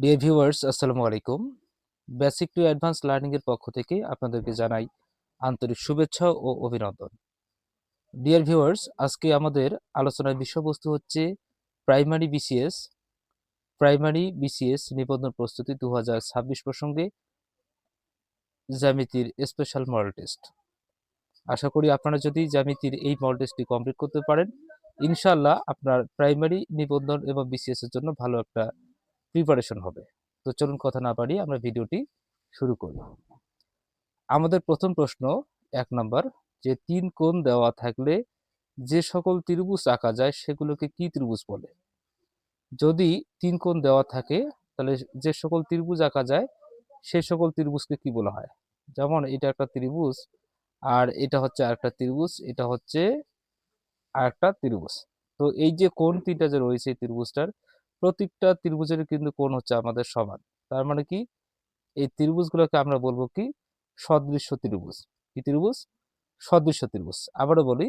Dear viewers, আসসালামু আলাইকুম। Basic to advance learning এর পক্ষ থেকে আপনাদেরকে জানাই আন্তরিক শুভেচ্ছা ও অভিনন্দন। ডিয়ার ভিউয়ার্স, আজকে আমাদের আলোচনার বিষয়বস্তু হচ্ছে প্রাইমারি বিসিএস নিবন্ধন প্রস্তুতি 2026 প্রসঙ্গে জ্যামিতির স্পেশাল মডেল টেস্ট। আশা করি আপনারা যদি জ্যামিতির এই মডেল টেস্টটি কমপ্লিট করতে পারেন, ইনশাআল্লাহ আপনার প্রাইমারি নিবন্ধন এবং বিসিএস এর জন্য ভালো একটা প্রিপারেশন হবে। তো চলুন কথা না বাড়িয়ে আমরা ভিডিওটি শুরু করি। আমাদের প্রথম প্রশ্ন ১ নাম্বার, যে ৩ কোণ দেওয়া থাকলে যে সকল ত্রিভুজ আঁকা যায় সেগুলোকে কি ত্রিভুজ বলে? যদি ৩ কোণ দেওয়া থাকে তাহলে যে সকল ত্রিভুজ আঁকা যায় সে সকল ত্রিভুজকে কি বলা হয়? যেমন এটা একটা ত্রিভুজ, আর এটা হচ্ছে আরেকটা ত্রিভুজ, এটা হচ্ছে আরেকটা ত্রিভুজ। তো এই যে কোণ ৩টা যে রয়েছে এই ত্রিভুজটার, প্রত্যেকটা ত্রিভুজের কিন্তু কোণ হচ্ছে আমাদের সমান। তার মানে কি, এই ত্রিভুজগুলোকে আমরা বলবো কি? সদৃশ্য ত্রিভুজ। কি ত্রিভুজ? সদৃশ্য ত্রিভুজ। আবারও বলি,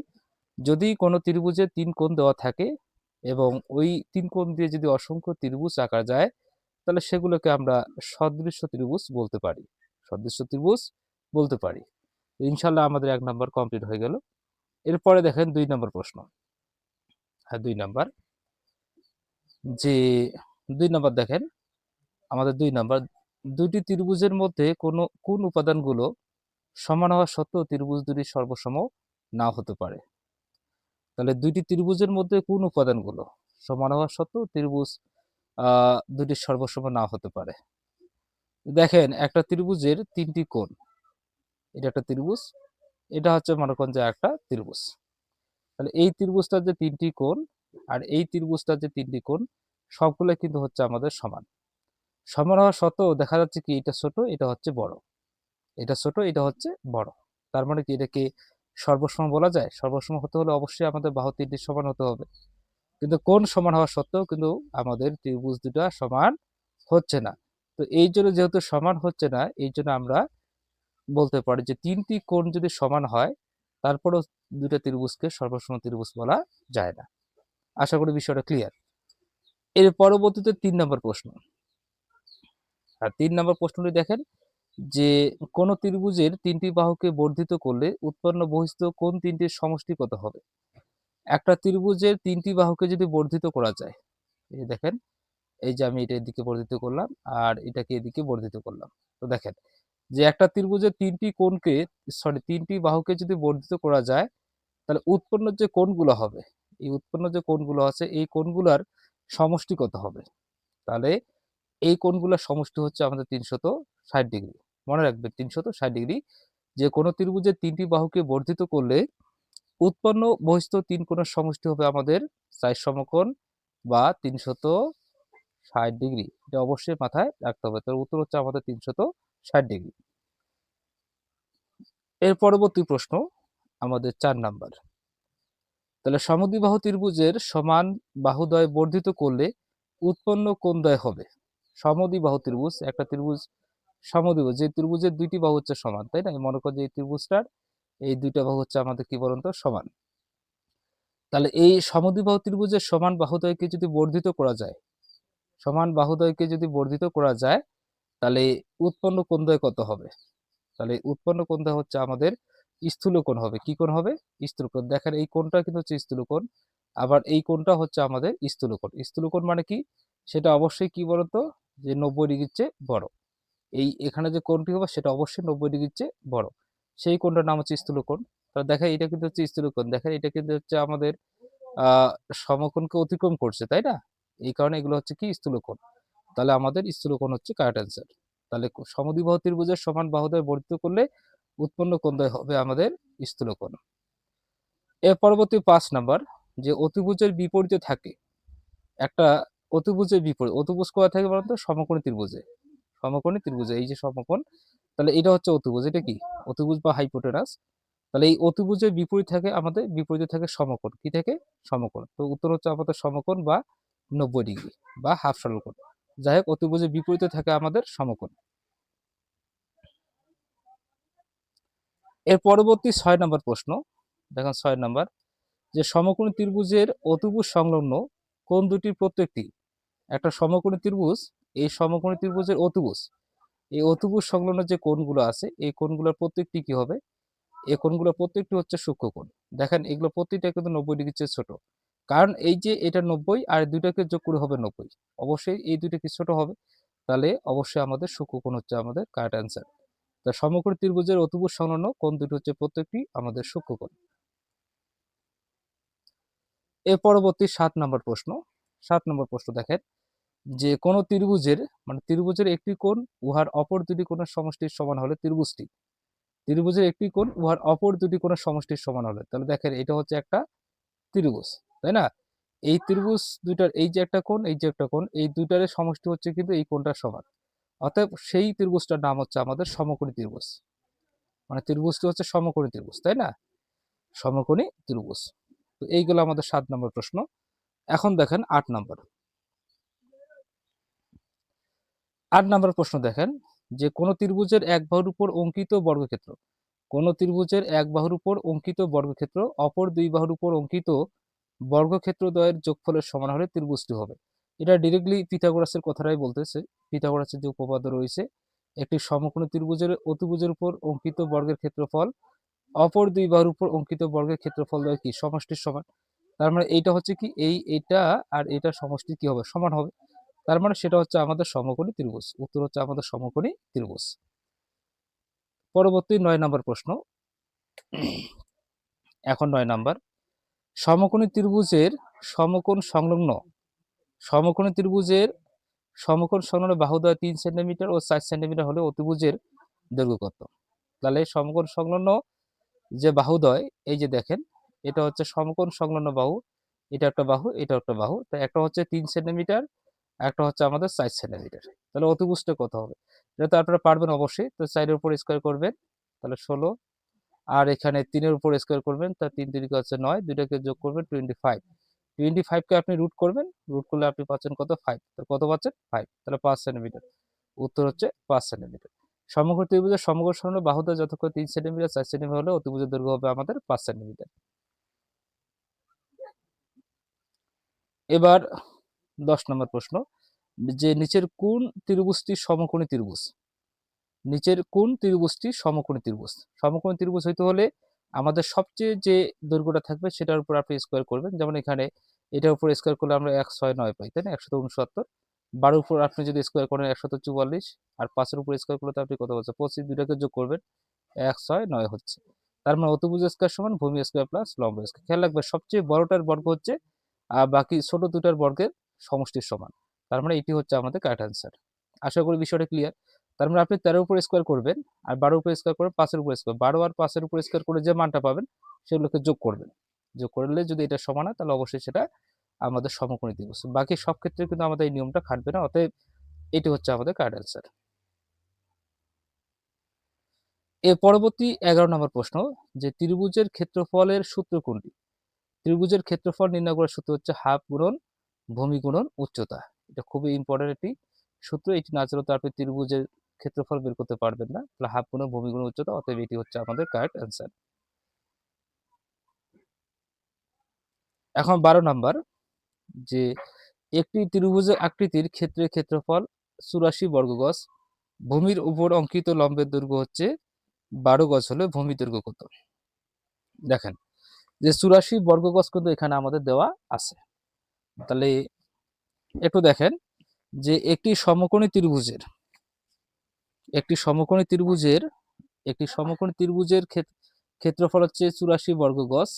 যদি কোনো ত্রিভুজে ৩ কোণ দেওয়া থাকে এবং ওই ৩ কোণ দিয়ে যদি অসংখ্য ত্রিভুজ আঁকা যায়, তাহলে সেগুলোকে আমরা সদৃশ্য ত্রিভুজ বলতে পারি। সদৃশ্য ত্রিভুজ বলতে পারি। ইনশাআল্লাহ আমাদের ১ নাম্বার কমপ্লিট হয়ে গেল। এরপরে দেখেন ২ নাম্বার প্রশ্ন। হ্যাঁ, ২ নাম্বার, যে ২ নাম্বার দেখেন, আমাদের ২ নাম্বার, ২টি ত্রিভুজের মধ্যে কোন উপাদানগুলো সমান হওয়া সত্ত্বেও ত্রিভুজ দুটি সর্বসম নাও হতে পারে? তাহলে ২টি ত্রিভুজের মধ্যে কোন উপাদানগুলো সমান হওয়া সত্ত্বেও ত্রিভুজ দুটি সর্বসম নাও হতে পারে? দেখেন, একটা ত্রিভুজের ৩টি কোণ, এটা একটা ত্রিভুজ, এটা হচ্ছে মনে করেন যে একটা ত্রিভুজ। তাহলে এই ত্রিভুজটার যে ৩টি কোণ আর এই ত্রিভুজটার যে ৩টি কোণ, সবগুলো কিন্তু হচ্ছে আমাদের সমান। সমান হওয়া সত্ত্বেও দেখা যাচ্ছে কি, এটা ছোট, এটা হচ্ছে বড়, এটা ছোট, এটা হচ্ছে বড়। তার মানে কি, এটাকে সর্বসম বলা যায়? সর্বসম হতে হলে অবশ্যই আমাদের বাহু ৩টি সমান হতে হবে। কিন্তু কোণ সমান হওয়া সত্ত্বেও কিন্তু আমাদের ত্রিভুজ দুটা সমান হচ্ছে না। তো এই জন্য, যেহেতু সমান হচ্ছে না, এই জন্য আমরা বলতে পারি যে ৩টি কোণ যদি সমান হয়, তারপরেও দুটা ত্রিভুজকে সর্বসম ত্রিভুজ বলা যায় না। আশা করি বিষয়টা ক্লিয়ার। এর পরবর্তীতে ৩ নম্বর প্রশ্ন। আর ৩ নম্বর প্রশ্নটি দেখেন, যে কোন ত্রিভুজের ৩টি বাহুকে বর্ধিত করলে উৎপন্ন বহিঃস্থ কোণ ৩টির সমষ্টি কত হবে? একটা ত্রিভুজের ৩টি বাহুকে যদি বর্ধিত করা যায়, এই দেখেন, এই যে আমি এটা এদিকে বর্ধিত করলাম আর এটাকে এদিকে বর্ধিত করলাম। তো দেখেন, যে একটা ত্রিভুজের ৩টি কোণকে, ৩টি বাহুকে যদি বর্ধিত করা যায়, তাহলে উৎপন্ন যে কোণগুলো হবে, এই উৎপন্ন যে কোণগুলো আছে এই কোণগুলার সমষ্টি কত হবে? তাহলে এই কোণগুলোর সমষ্টি হচ্ছে আমাদের ৩৬০ ডিগ্রি। মনে রাখবেন ৩৬০ ডিগ্রি। যে কোনো ত্রিভুজের ৩টি বাহুকে বর্ধিত করলে উৎপন্ন বহিঃস্থ ৩ কোণের সমষ্টি হবে আমাদের ৪ সমকোণ বা ৩৬০ ডিগ্রি। এটা অবশ্যই মাথায় রাখতে হবে। তার উত্তর হচ্ছে আমাদের ৩৬০ ডিগ্রি। এর পরবর্তী প্রশ্ন আমাদের ৪ নাম্বার। তাহলে সমদ্বিবাহু ত্রিভুজের সমান বাহুদ্বয় বর্ধিত করলে উৎপন্ন কোণদ্বয় হবে? সমদ্বিবাহু ত্রিভুজ, একটা ত্রিভুজ সমদ্বিবাহু, যে ত্রিভুজের ২টি বাহু হচ্ছে সমান, তাই না? মনে করো যে এই ত্রিভুজটার এই ২টা বাহু হচ্ছে আমাদের কি বলুন তো? সমান। তাহলে এই সমদ্বিবাহু ত্রিভুজের সমান বাহুদ্বয়কে যদি বর্ধিত করা যায়, সমান বাহুদ্বয়কে যদি বর্ধিত করা যায়, তাহলে উৎপন্ন কোণদ্বয় কত হবে? তাহলে উৎপন্ন কোণদ্বয় হচ্ছে আমাদের স্থূলকোণ হবে। কি কোণ হবে? স্থূলকোণ। দেখেন, এই কোণটা কিন্তু হচ্ছে স্থূলকোণ, আবার এই কোণটা হচ্ছে আমাদের স্থূলকোণ। স্থূলকোণ মানে কি? সেটা অবশ্যই কি বলতো? যে ৯০ ডিগ্রির চেয়ে বড়। এখানে যে কোণটি হবে সেটা অবশ্যই ৯০ ডিগ্রির চেয়ে বড়। সেই কোণটার নাম হচ্ছে স্থূলকোণ। তাহলে দেখেন, এটা কিন্তু হচ্ছে স্থূলকোণ। দেখেন, এটা কিন্তু হচ্ছে আমাদের আ সমকোণকে অতিক্রম করছে, তাই না? এই কারণে এগুলো হচ্ছে কি? স্থূলকোণ। তাহলে আমাদের স্থূলকোণ হচ্ছে কারেক্ট অ্যান্সার। তাহলে সমদ্বিবাহু ত্রিভুজের সমান বাহুদ্বয় বর্ধিত করলে উৎপন্ন কোণদ্বয় হবে আমাদের স্থূলকোণ। এর পরবর্তী ৫ নাম্বার, যে অতিভুজের বিপরীতে থাকে একটা, অতিভুজের বিপরীত, অতিভুজ কোথায় থাকে বলতো? সমকোণী ত্রিভুজে। সমকোণী ত্রিভুজে, এই যে সমকোণ, তাহলে এটা হচ্ছে অতিভুজ। এটা কি? অতিভুজ বা হাইপোটেনাস। তাহলে এই অতিভুজের বিপরীত থাকে আমাদের, বিপরীতে থাকে সমকোণ। কি থাকে? সমকোণ। তো উত্তর হচ্ছে আমাদের সমকোণ বা ৯০ ডিগ্রি বা হাফ সরলকোণ। যাই হোক, অতিভুজের বিপরীতে থাকে আমাদের সমকোণ। এর পরবর্তী ৬ নম্বর প্রশ্ন। দেখেন ৬ নম্বর, যে সমকোণী ত্রিভুজের অতিভুজ সংলগ্ন কোণ দুটির প্রত্যেকটি, একটা সমকোণী ত্রিভুজ এই সমকোণী ত্রিভুজের অতিভুজ, এই অতিভুজ সংলগ্ন যে কোণগুলো আছে এই কোণগুলোর প্রত্যেকটি কি হবে, এই কোণগুলোর প্রত্যেকটি হচ্ছে সূক্ষ্মকোণ। দেখেন এগুলো প্রতিটা কিন্তু 90 ডিগ্রির চেয়ে ছোট, কারণ এই যে এটা 90 আর দুইটাকে যোগ করে হবে 90, অবশ্যই এই দুইটা কি ছোট হবে, তাহলে অবশ্যই আমাদের সূক্ষ্মকোণ হচ্ছে আমাদের কারেক্ট অ্যান্সার। তা সমকোণী ত্রিভুজের অতিভুজ সংলগ্ন কোণ দুটি হচ্ছে প্রত্যেকটি আমাদের সূক্ষ্মকোণ। এর পরবর্তী 7 নম্বর প্রশ্ন। 7 নম্বর প্রশ্ন দেখেন যে কোন ত্রিভুজের মানে ত্রিভুজের একটি কোণ উহার অপর দুটি কোণের সমষ্টির সমান হলে ত্রিভুজটি, ত্রিভুজের একটি কোণ উহার অপর দুটি কোণের সমষ্টির সমান হলে, তাহলে দেখেন এটা হচ্ছে একটা ত্রিভুজ, তাই না? এই ত্রিভুজ দুইটার এই যে একটা কোণ এই যে একটা কোণ এই দুইটার সমষ্টি হচ্ছে কিন্তু এই কোণটার সমান, অতএব সেই ত্রিভুজটার নাম হচ্ছে আমাদের সমকোণী ত্রিভুজ। মানে ত্রিভুজটি হচ্ছে সমকোণী ত্রিভুজ, তাই না? সমকোণী ত্রিভুজ। তো এইগুলো আমাদের 7 নম্বর প্রশ্ন। এখন দেখেন 8 নম্বর। 8 নম্বর প্রশ্ন দেখেন যে কোন ত্রিভুজের এক বাহুর উপর অঙ্কিত বর্গক্ষেত্র, কোন ত্রিভুজের এক বাহুর উপর অঙ্কিত বর্গক্ষেত্র অপর দুই বাহুর উপর অঙ্কিত বর্গক্ষেত্রদ্বয়ের যোগফলের সমান হলে ত্রিভুজটি হবে। এটা ডিরেক্টলি পিথাগোরাসের কথাটাই বলতেছে। পিথাগোরাসের যে উপপাদ্য রয়েছে, একটি সমকোণী ত্রিভুজের অতিভুজের উপর অঙ্কিত বর্গের ক্ষেত্রফল অপর দুই বাহুর উপর অঙ্কিত বর্গের ক্ষেত্রফল দ্বয় কি সমষ্টির সমান। তার মানে এইটা হচ্ছে কি এইটা আর এটা সমষ্টি কি হবে, সমান হবে। তার মানে সেটা হচ্ছে আমাদের সমকোণী ত্রিভুজ। উত্তর হচ্ছে আমাদের সমকোণী ত্রিভুজ। পরবর্তী 9 নম্বর প্রশ্ন। এখন 9 নম্বর, সমকোণী ত্রিভুজের সমকোণ সংলগ্ন, সমকোণী ত্রিভুজের সমকোণ সংলগ্ন বাহুদ্বয় 3 সেন্টিমিটার ও 4 সেন্টিমিটার হলে অতিভুজের দৈর্ঘ্য কত? তাহলে সমকোণ সংলগ্ন যে বাহুদ্বয়, এই যে দেখেন এটা হচ্ছে সমকোণ সংলগ্ন বাহু, এটা একটা বাহু এটা একটা বাহু, তাই একটা হচ্ছে 3 সেন্টিমিটার একটা হচ্ছে আমাদের 4 সেন্টিমিটার। তাহলে অতিভুজটা কত হবে? এটা তো আপনারা পারবেন অবশ্যই। তো 4 এর উপর স্কয়ার করবেন, তাহলে 16, আর এখানে 3 এর উপর স্কয়ার করবেন, তা 3 3 হচ্ছে 9, দুইটাকে যোগ করবেন 25। 25 কে আপনি রুট করবেন, রুট করলে আপনি পাচ্ছেন কত? 5। তো কত পাচ্ছেন? 5। তাহলে 5 সেন্টিমিটার। উত্তর হচ্ছে 5 সেন্টিমিটার। সমকোণ ত্রিভুজের সমকোণ সংলগ্ন বাহুদ্বয় যথাক্রমে 3 সেন্টিমিটার 4 সেন্টিমিটার হলে অতিভুজের দৈর্ঘ্য হবে আমাদের 5 সেন্টিমিটার। এবার 10 নম্বর প্রশ্ন, যে নিচের কোন ত্রিভুজটি সমকোণী ত্রিভুজ? নিচের কোন ত্রিভুজটি সমকোণী ত্রিভুজ? সমকোণী ত্রিভুজ হইতে হলে আমাদের সবচেয়ে যে দৈর্ঘ্যটা থাকবে সেটার উপর আপনি স্কয়ার করবেন। যেমন এখানে এটার উপর স্কয়ার করলে আমরা 1 6 9 পাই, তাই না? 169। 12 উপর আপনি যদি স্কয়ার করেন 144, আর 5 এর উপর স্কয়ার করলে তো আপনি কত পাচ্ছেন? 25, দুইটাকে যোগ করবেন 1 6 9 হচ্ছে। তার মানে অতিভুজ স্কয়ার সমান ভূমি স্কয়ার প্লাস লম্ব স্কয়ার। খেয়াল রাখবেন সবচেয়ে বড়টার বর্গ হচ্ছে বাকি ছোট দুটার বর্গের সমষ্টির সমান। তার মানে এটি হচ্ছে আমাদের কারেক্ট অ্যান্সার। আশা করি বিষয়টা ক্লিয়ার। তার মানে আপনি 13 এর উপর স্কয়ার করবেন, আর 12 এর উপর স্কয়ার করবেন, 5 এর উপর স্কয়ার। 12 আর 5 এর উপর স্কয়ার করে যে মানটা পাবেন সেগুলোকে যোগ করবেন। যোগ করলে যদি এটা সমান হয় তাহলে অবশ্যই সেটা আমাদের সমকোণী ত্রিভুজ। বাকি সব ক্ষেত্রে কিন্তু আমাদের এই নিয়মটা খাটবে না। অতএব এটি হচ্ছে আমাদের কারেক্ট অ্যান্সার। এর পরবর্তী 11 নম্বর প্রশ্ন, যে ত্রিভুজের ক্ষেত্রফলের সূত্র কোনটি? ত্রিভুজের ক্ষেত্রফল নির্ণয় করার সূত্র হচ্ছে হাফ গুণন ভূমি গুণন উচ্চতা। এটা খুবই ইম্পর্টেন্ট একটি সূত্র। এটি না জানলে তো আপনি ত্রিভুজের ক্ষেত্রফল বের করতে পারবেন না। তাহলে হাফ গুণন ভূমি গুণন উচ্চতা, অতএব এটি হচ্ছে আমাদের কারেক্ট অ্যান্সার। এখন 12 নাম্বার, যে একটি ত্রিভুজের আকৃতির ক্ষেত্রের ক্ষেত্রফল 84 বর্গ গজ, ভূমির উপর অঙ্কিত লম্বের দৈর্ঘ্য হচ্ছে 12 গজ হলে ভূমি দৈর্ঘ্য কত? দেখেন যে 84 বর্গ গজ কিন্তু এখানে আমাদের দেওয়া আছে। তাহলে একটু দেখেন যে একটি সমকোণী ত্রিভুজের একটি সমকোণী ত্রিভুজের একটি সমকোণী ত্রিভুজের ক্ষেত্রফল হচ্ছে 84 বর্গ গজ,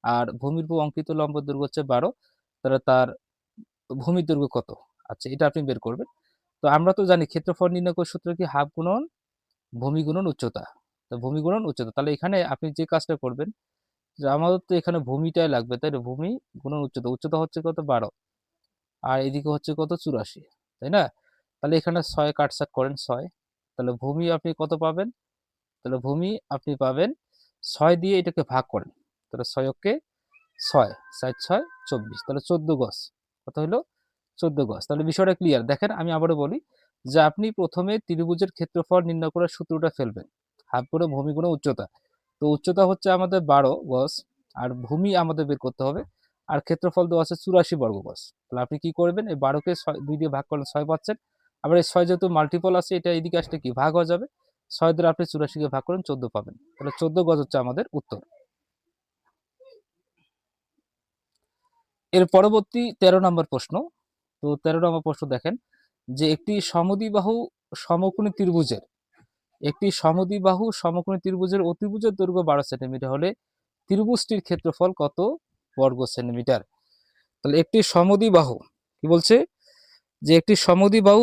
আর ভূমির উপর অঙ্কিত লম্ব দৈর্ঘ্য হচ্ছে 12, তাহলে তার ভূমির দৈর্ঘ্য কত? আচ্ছা, এটা আপনি বের করবেন। তো আমরা তো জানি ক্ষেত্রফল নির্ণয় করার সূত্র কি হাফ গুণন ভূমি গুণন উচ্চতা। তো ভূমি গুণন উচ্চতা, তাহলে এখানে আপনি যে কাজটা করবেন যে আমাদের তো এখানে ভূমিটাই লাগবে, তাই না? ভূমি গুণন উচ্চতা, উচ্চতা হচ্ছে কত? 12, আর এদিকে হচ্ছে কত? 84, তাই না? তাহলে এখানে 6 কাটছাট করেন 6, তাহলে ভূমি আপনি কত পাবেন? তাহলে ভূমি আপনি পাবেন 6 দিয়ে এটাকে ভাগ করেন, তাহলে 6 কে 6, 4 6 24, তাহলে 14 গজ। কত হলো? 14 গজ। তাহলে বিষয়টা ক্লিয়ার। দেখেন আমি আবারও বলি যে আপনি প্রথমে ত্রিভুজের ক্ষেত্রফল নির্ণয় করার সূত্রটা ফেলবেন, হাফ গুণ ভূমি গুণ উচ্চতা। তো উচ্চতা হচ্ছে আমাদের 12 গজ, আর ভূমি আমাদের বের করতে হবে, আর ক্ষেত্রফল দেওয়া আছে 84 বর্গ গজ। তাহলে আপনি কি করবেন? এই 12 কে 2 দিয়ে ভাগ করলে 6 পাচ্ছেন, আবার এই 6 যেহেতু মাল্টিপল আছে, এটা এদিকে আসলে কি ভাগ হয়ে যাবে, 6 দ্বারা আপনি 84 কে ভাগ করেন 14 পাবেন, তাহলে 14 গজ হচ্ছে আমাদের উত্তর। এর পরবর্তী 13 নম্বর প্রশ্ন। তো 13 নম্বর প্রশ্ন দেখেন যে একটি সমদ্বিবাহু সমকোণী ত্রিভুজের অতিভুজের দৈর্ঘ্য 12 সেন্টিমিটার হলে ত্রিভুজটির ক্ষেত্রফল কত বর্গ সেন্টিমিটার। তাহলে একটি সমদ্বিবাহু কি বলছে যে একটি সমদ্বিবাহু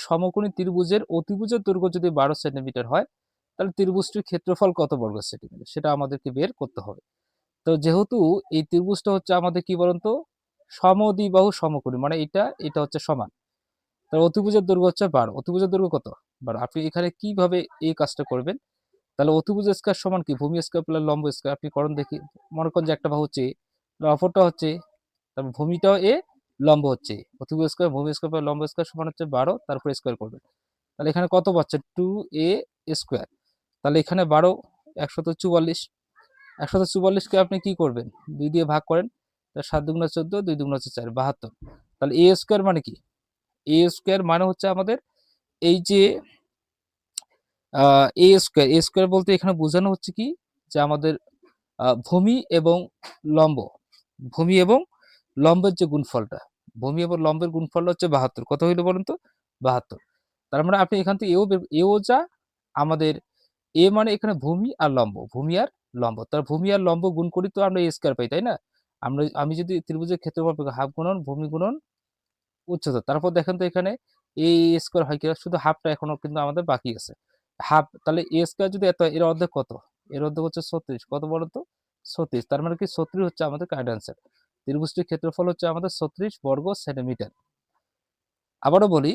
সমকোণী ত্রিভুজের অতিভুজের দৈর্ঘ্য যদি 12 সেন্টিমিটার হয়, তাহলে ত্রিভুজটির ক্ষেত্রফল কত বর্গ সেন্টিমিটার সেটা আমাদেরকে বের করতে হবে। তো যেহেতু এই ত্রিভুজটা হচ্ছে আমাদের কি বলতো সমদ্বিবাহু সমকোণী, মানে এটা হচ্ছে সমান, তার অতিভুজের দৈর্ঘ্য হচ্ছে 12, অতিভুজের দৈর্ঘ্য কত 12। আপনি এখানে কিভাবে এই কাজটা করবেন, তাহলে অতিভুজ স্কয়ার সমান কি ভূমি স্কয়ার প্লাস লম্ব স্কয়ার। আপনি করুন দেখি, মনে করেন যে একটা বাহু হচ্ছে অপরটা হচ্ছে, তারপর ভূমিটাও এ, লম্ব হচ্ছে, অতিভুজ স্কয়ার ভূমি স্কয়ার প্লাস লম্ব স্কয়ার সমান হচ্ছে 12, তারপর স্কয়ার করবেন, তাহলে এখানে কত পাচ্ছে 2a স্কয়ার। তাহলে এখানে 12 144, 144কে আপনি কি করবেন 2 দিয়ে ভাগ করেন, 7 দুগুণা 14, 2 দুগুণা 4 72। তাহলে এ স্কয়ার মানে কি, এ স্কয়ার মানে হচ্ছে আমাদের এই যে এ স্কয়ার বলতে এখানে বোঝানো হচ্ছে কি যে আমাদের ভূমি এবং লম্ব, ভূমি এবং লম্বের যে গুণফলটা, ভূমি এবং লম্বের গুণফলটা হচ্ছে 72। কত হইলো বলুন তো 72। তার মানে আপনি এখান থেকে এও যা আমাদের এ মানে এখানে ভূমি আর লম্ব, তার ভূমি আর লম্ব গুণ করি তো আমরা এ স্কয়ার পাই, তাই না। আমি যদি ত্রিভুজের ক্ষেত্রফল হাফ গুণন ভূমি গুণন উচ্চতা, তারপর দেখেন তো এখানে এ স্কয়ার হয় কিনা, শুধু হাফটা এখনো কিন্তু আমাদের বাকি আছে, হাফ। তাহলে এ স্কয়ার যদি এত, এর অর্ধেক কত, এর অর্ধেক হচ্ছে 36, কত বলো তো 36। তার মানে কি 36 হচ্ছে আমাদের কারেক্ট অ্যান্সার। ত্রিভুজটির ক্ষেত্রফল হচ্ছে আমাদের 36 বর্গ সেন্টিমিটার। আবারও বলি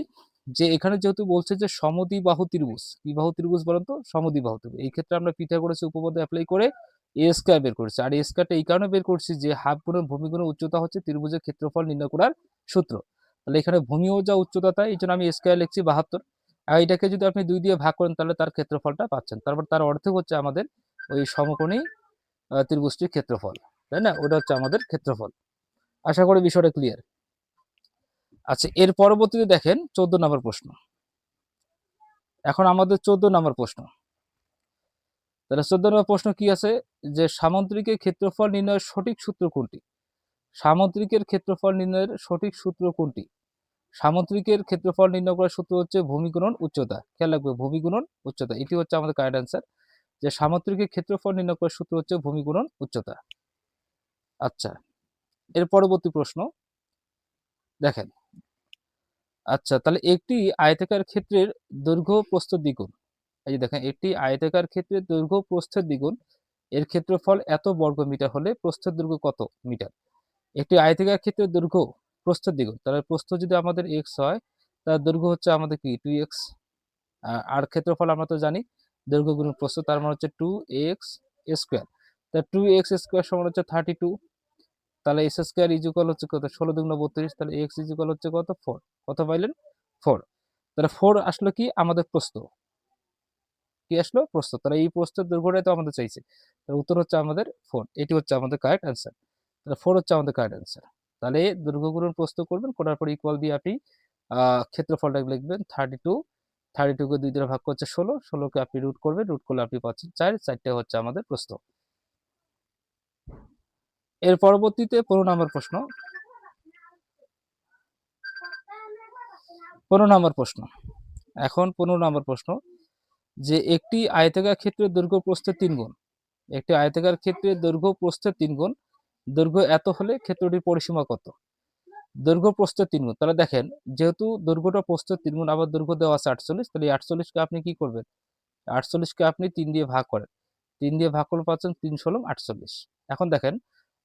যে এখানে যেহেতু বলছে যে সমদ্বিবাহু ত্রিভুজ, কি বাহু ত্রিভুজ বলেন তো সমদ্বিবাহু ত্রিভুজ, এই ক্ষেত্রে আমরা পিথাগোরাসের উপপাদ্য অ্যাপ্লাই করে এ স্কয়ার বের করেছি, আর এ স্কয়ারটা এই কারণে বের করছি যে হাফ গুণন ভূমি গুণন উচ্চতা হচ্ছে ত্রিভুজের ক্ষেত্রফল নির্ণয় করার সূত্র। তাহলে এখানে ভূমিও যা উচ্চতা তাই, এই জন্য আমি স্কয়ার লিখছি 72, আর এটাকে যদি আপনি 2 দিয়ে ভাগ করেন তাহলে তার ক্ষেত্রফলটা পাচ্ছেন, তারপর তার অর্থ হচ্ছে আমাদের ওই সমকোণী ত্রিভুজটির ক্ষেত্রফল, তাই না, ওটা হচ্ছে আমাদের ক্ষেত্রফল। আশা করি বিষয়টা ক্লিয়ার। আচ্ছা, এর পরবর্তীতে দেখেন 14 নম্বর প্রশ্ন। এখন আমাদের 14 নম্বর প্রশ্ন, তাহলে 14 নম্বর প্রশ্ন কি আছে যে সামুদ্রিকের ক্ষেত্রফল নির্ণয়ের সঠিক সূত্র কোনটি। সামুদ্রিকের ক্ষেত্রফল নির্ণয়ের সঠিক সূত্র কোনটি। সামুদ্রিকের ক্ষেত্রফল নির্ণয় করার সূত্র হচ্ছে ভূমি গুণন উচ্চতা, খেয়াল রাখবে ভূমি গুণন উচ্চতা, এটি হচ্ছে আমাদের কারেক্ট অ্যান্সার, যে সামুদ্রিকের ক্ষেত্রফল নির্ণয় করার সূত্র হচ্ছে ভূমি গুণন উচ্চতা। আচ্ছা, এর পরবর্তী প্রশ্ন দেখেন। আচ্ছা, তাহলে একটি আয়তাকার ক্ষেত্রের দৈর্ঘ্য প্রস্থ দ্বিগুণ, এই যে দেখেন একটি আয়তাকার ক্ষেত্রের দৈর্ঘ্য প্রস্থের দ্বিগুণ, এর ক্ষেত্রফল এত বর্গ মিটার হলে প্রস্থের দৈর্ঘ্য কত মিটার। একটি আয়তাকার ক্ষেত্রের দৈর্ঘ্য প্রস্থের দ্বিগুণ, তাহলে প্রস্থ যদি আমাদের x হয়, তার দৈর্ঘ্য হচ্ছে আমাদের কি 2x, আর ক্ষেত্রফল আমরা তো জানি দৈর্ঘ্য গুণন প্রস্থ, তার মানে হচ্ছে 2x স্কয়ার। তা 2x স্কয়ার সমান হচ্ছে 32, তাহলে s স্কয়ার ইজ ইকুয়াল হচ্ছে কত 16 দুগুণ 32, তাহলে x ইজ ইকুয়াল হচ্ছে কত 4, কত পাইলেন 4। তাহলে 4 আসলো কি আমাদের প্রস্থ, কি আসলো প্রস্থ, তাহলে এই প্রস্থের দৈর্ঘ্যটাই তো আমাদের চাইছে, তাহলে উত্তর হচ্ছে আমাদের 4, এটি হচ্ছে আমাদের কারেক্ট অ্যান্সার। তাহলে 4 হচ্ছে আমাদের কারেক্ট অ্যান্সার। তাহলে দৈর্ঘ্য গুণন প্রস্থ করবেন, করার পর ইকুয়াল দিয়ে আপনি ক্ষেত্রফলটা লিখবেন 32, 32 কে 2 দ্বারা ভাগ করছে 16, 16 কে আপনি রুট করবেন, রুট করলে আপনি পাচ্ছেন 4, 4টা হচ্ছে আমাদের প্রস্থ। এর পরবর্তীতে 15 নম্বর প্রশ্ন, 15 নম্বর প্রশ্ন। এখন 15 নম্বর প্রশ্ন যে একটি আয়তাকার ক্ষেত্রের দৈর্ঘ্য প্রস্থের 3 গুণ, একটি আয়তাকার ক্ষেত্রের দৈর্ঘ্য প্রস্থের 3 গুণ, দৈর্ঘ্য এত হলে ক্ষেত্রটির পরিসীমা কত। দৈর্ঘ্য প্রস্থের 3 গুণ, তাহলে দেখেন যেহেতু দৈর্ঘ্যটা প্রস্থের 3 গুণ, আবার দৈর্ঘ্য দেওয়া আছে 48, তাহলে 48 কে আপনি কি করবেন, 48 কে আপনি 3 দিয়ে ভাগ করেন, 3 দিয়ে ভাগ করলে পাচ্ছেন 3 ষোলং 48। এখন দেখেন